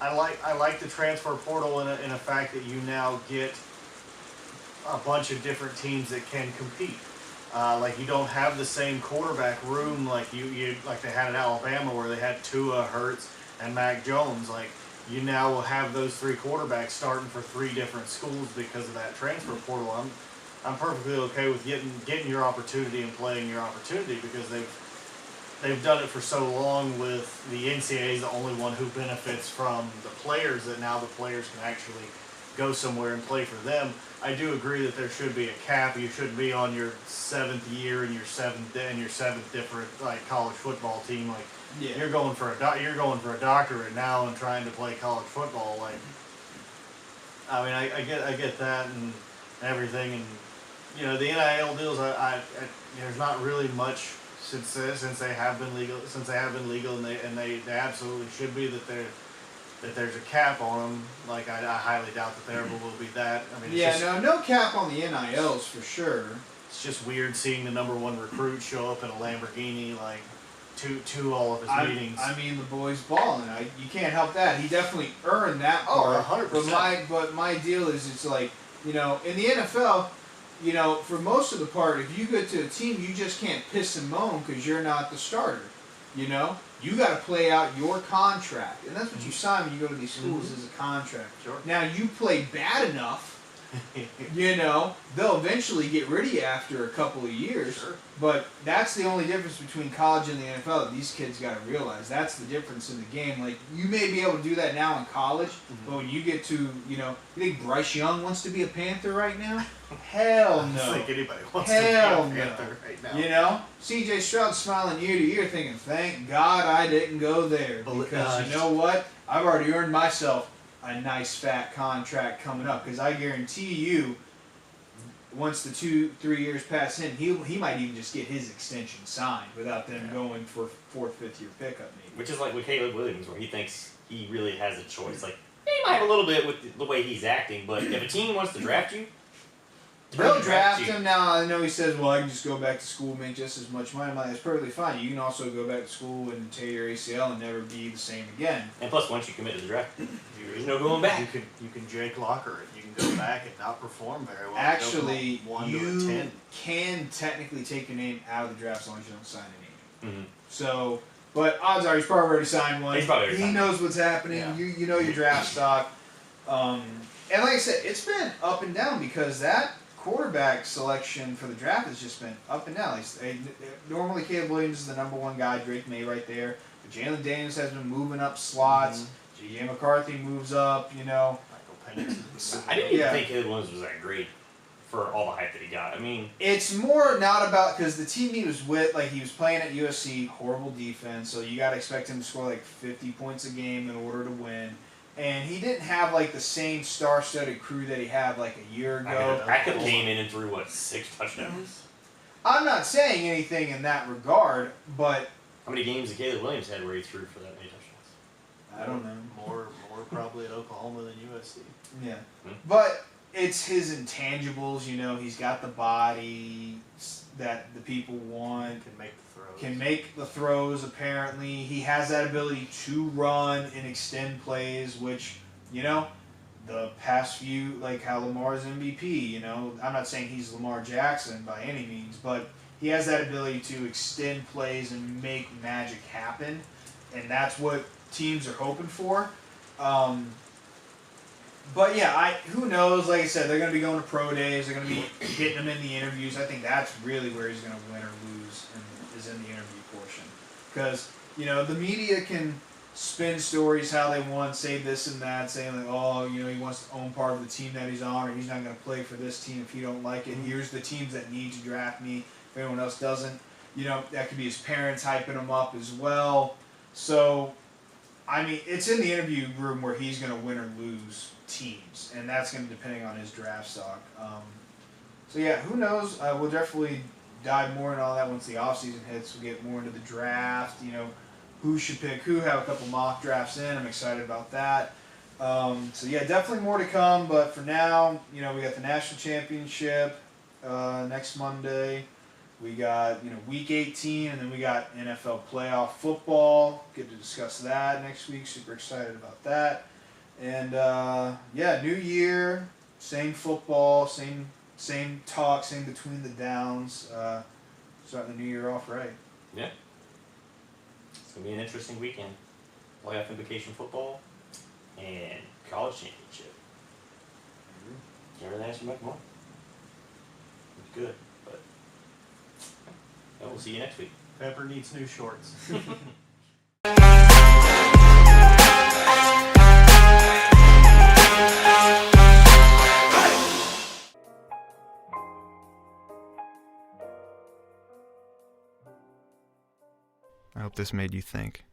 I like the transfer portal in a fact that you now get a bunch of different teams that can compete. Like you don't have the same quarterback room like you like they had at Alabama where they had Tua, Hurts, and Mac Jones. Like you now will have those three quarterbacks starting for three different schools because of that transfer portal. I'm perfectly okay with getting your opportunity and playing your opportunity because they've done it for so long with the NCAA is the only one who benefits from the players that now the players can actually go somewhere and play for them. I do agree that there should be a cap. You shouldn't be on your seventh year and your seventh different like college football team. Like you're going for a doctorate now and trying to play college football. Like I mean I get that and everything, and you know the NIL deals. There's not really much since they have been legal and they absolutely should be that there's a cap on them. Like I highly doubt that there ever will be that. I mean, no cap on the NILs for sure. It's just weird seeing the number one recruit show up in a Lamborghini like to all of his meetings. I mean, the boy's balling. You can't help that. He definitely earned that part. 100%. But my deal is it's like, you know, in the NFL, you know, for most of the part, if you go to a team, you just can't piss and moan because you're not the starter. You know, you got to play out your contract, and that's what you sign when you go to these schools is a contract. Sure. Now you play bad enough, you know, they'll eventually get rid of you after a couple of years. Sure. But that's the only difference between college and the NFL that these kids got to realize. That's the difference in the game. Like, you may be able to do that now in college, but when you get to, you know, you think Bryce Young wants to be a Panther right now? Hell no. I don't think anybody wants to be a Panther right now. You know? CJ Stroud smiling year to year thinking, thank God I didn't go there. Because you know what? I've already earned myself a nice fat contract coming up. Because I guarantee you, once the 2-3 years pass him, he might even just get his extension signed without them going for 4th, 5th year pickup maybe. Which is like with Caleb Williams, where he thinks he really has a choice. Like, he might have a little bit with the way he's acting, but if a team wants to draft you, they'll draft him. Now I know he says, well, I can just go back to school and make just as much money. I'm like, that's perfectly fine. You can also go back to school and tear your ACL and never be the same again. And plus, once you commit to the draft, there's no going back. You can Jake Locker it. You can go back and not perform very well. Actually, you you can technically take your name out of the draft as long as you don't sign an agent. Mm-hmm. So, but odds are he's probably already signed one. He knows what's happening. Yeah. You know your draft stock. And like I said, it's been up and down because that quarterback selection for the draft has just been up and down. Normally, Caleb Williams is the number one guy. Drake May right there. But Jalen Daniels has been moving up slots. J.J. McCarthy moves up. You know. Michael Penix. I didn't even think Caleb Williams was that great for all the hype that he got. I mean, it's more not about because the team he was with, like he was playing at USC, horrible defense. So you got to expect him to score like 50 points a game in order to win. And he didn't have like the same star-studded crew that he had like a year ago. Hackett came in and threw 6 touchdowns. I'm not saying anything in that regard, but How many games did Caleb Williams had where he threw for that many touchdowns? I don't know. More probably at Oklahoma than USC. Yeah, but it's his intangibles. You know, he's got the body that the people want. Can make the throws, apparently. He has that ability to run and extend plays, which, you know, the past few, like how Lamar's MVP, you know, I'm not saying he's Lamar Jackson by any means, but he has that ability to extend plays and make magic happen, and that's what teams are hoping for. But yeah, who knows? Like I said, they're going to be going to pro days. They're going to be getting him in the interviews. I think that's really where he's going to win or lose, is in the interview portion. Because, you know, the media can spin stories how they want, say this and that, saying like, oh, you know, he wants to own part of the team that he's on, or he's not going to play for this team if you don't like it. Here's the teams that need to draft me if anyone else doesn't. You know, that could be his parents hyping him up as well. So, I mean, it's in the interview room where he's going to win or lose teams, and that's going to depending on his draft stock. So yeah, who knows? We'll definitely dive more into all that once the offseason hits. We'll get more into the draft. You know, who should pick who. Have a couple mock drafts in. I'm excited about that. So yeah, definitely more to come. But for now, you know, we got the national championship next Monday. We got, you know, week 18, and then we got NFL playoff football. Get to discuss that next week. Super excited about that. And yeah, new year, same football, same talk, same between the downs. Starting the new year off right. Yeah. It's going to be an interesting weekend. Playoff implication football and college championship. Can't really ask for much more. It's good, but yeah, we'll see you next week. Pepper needs new shorts. I hope this made you think.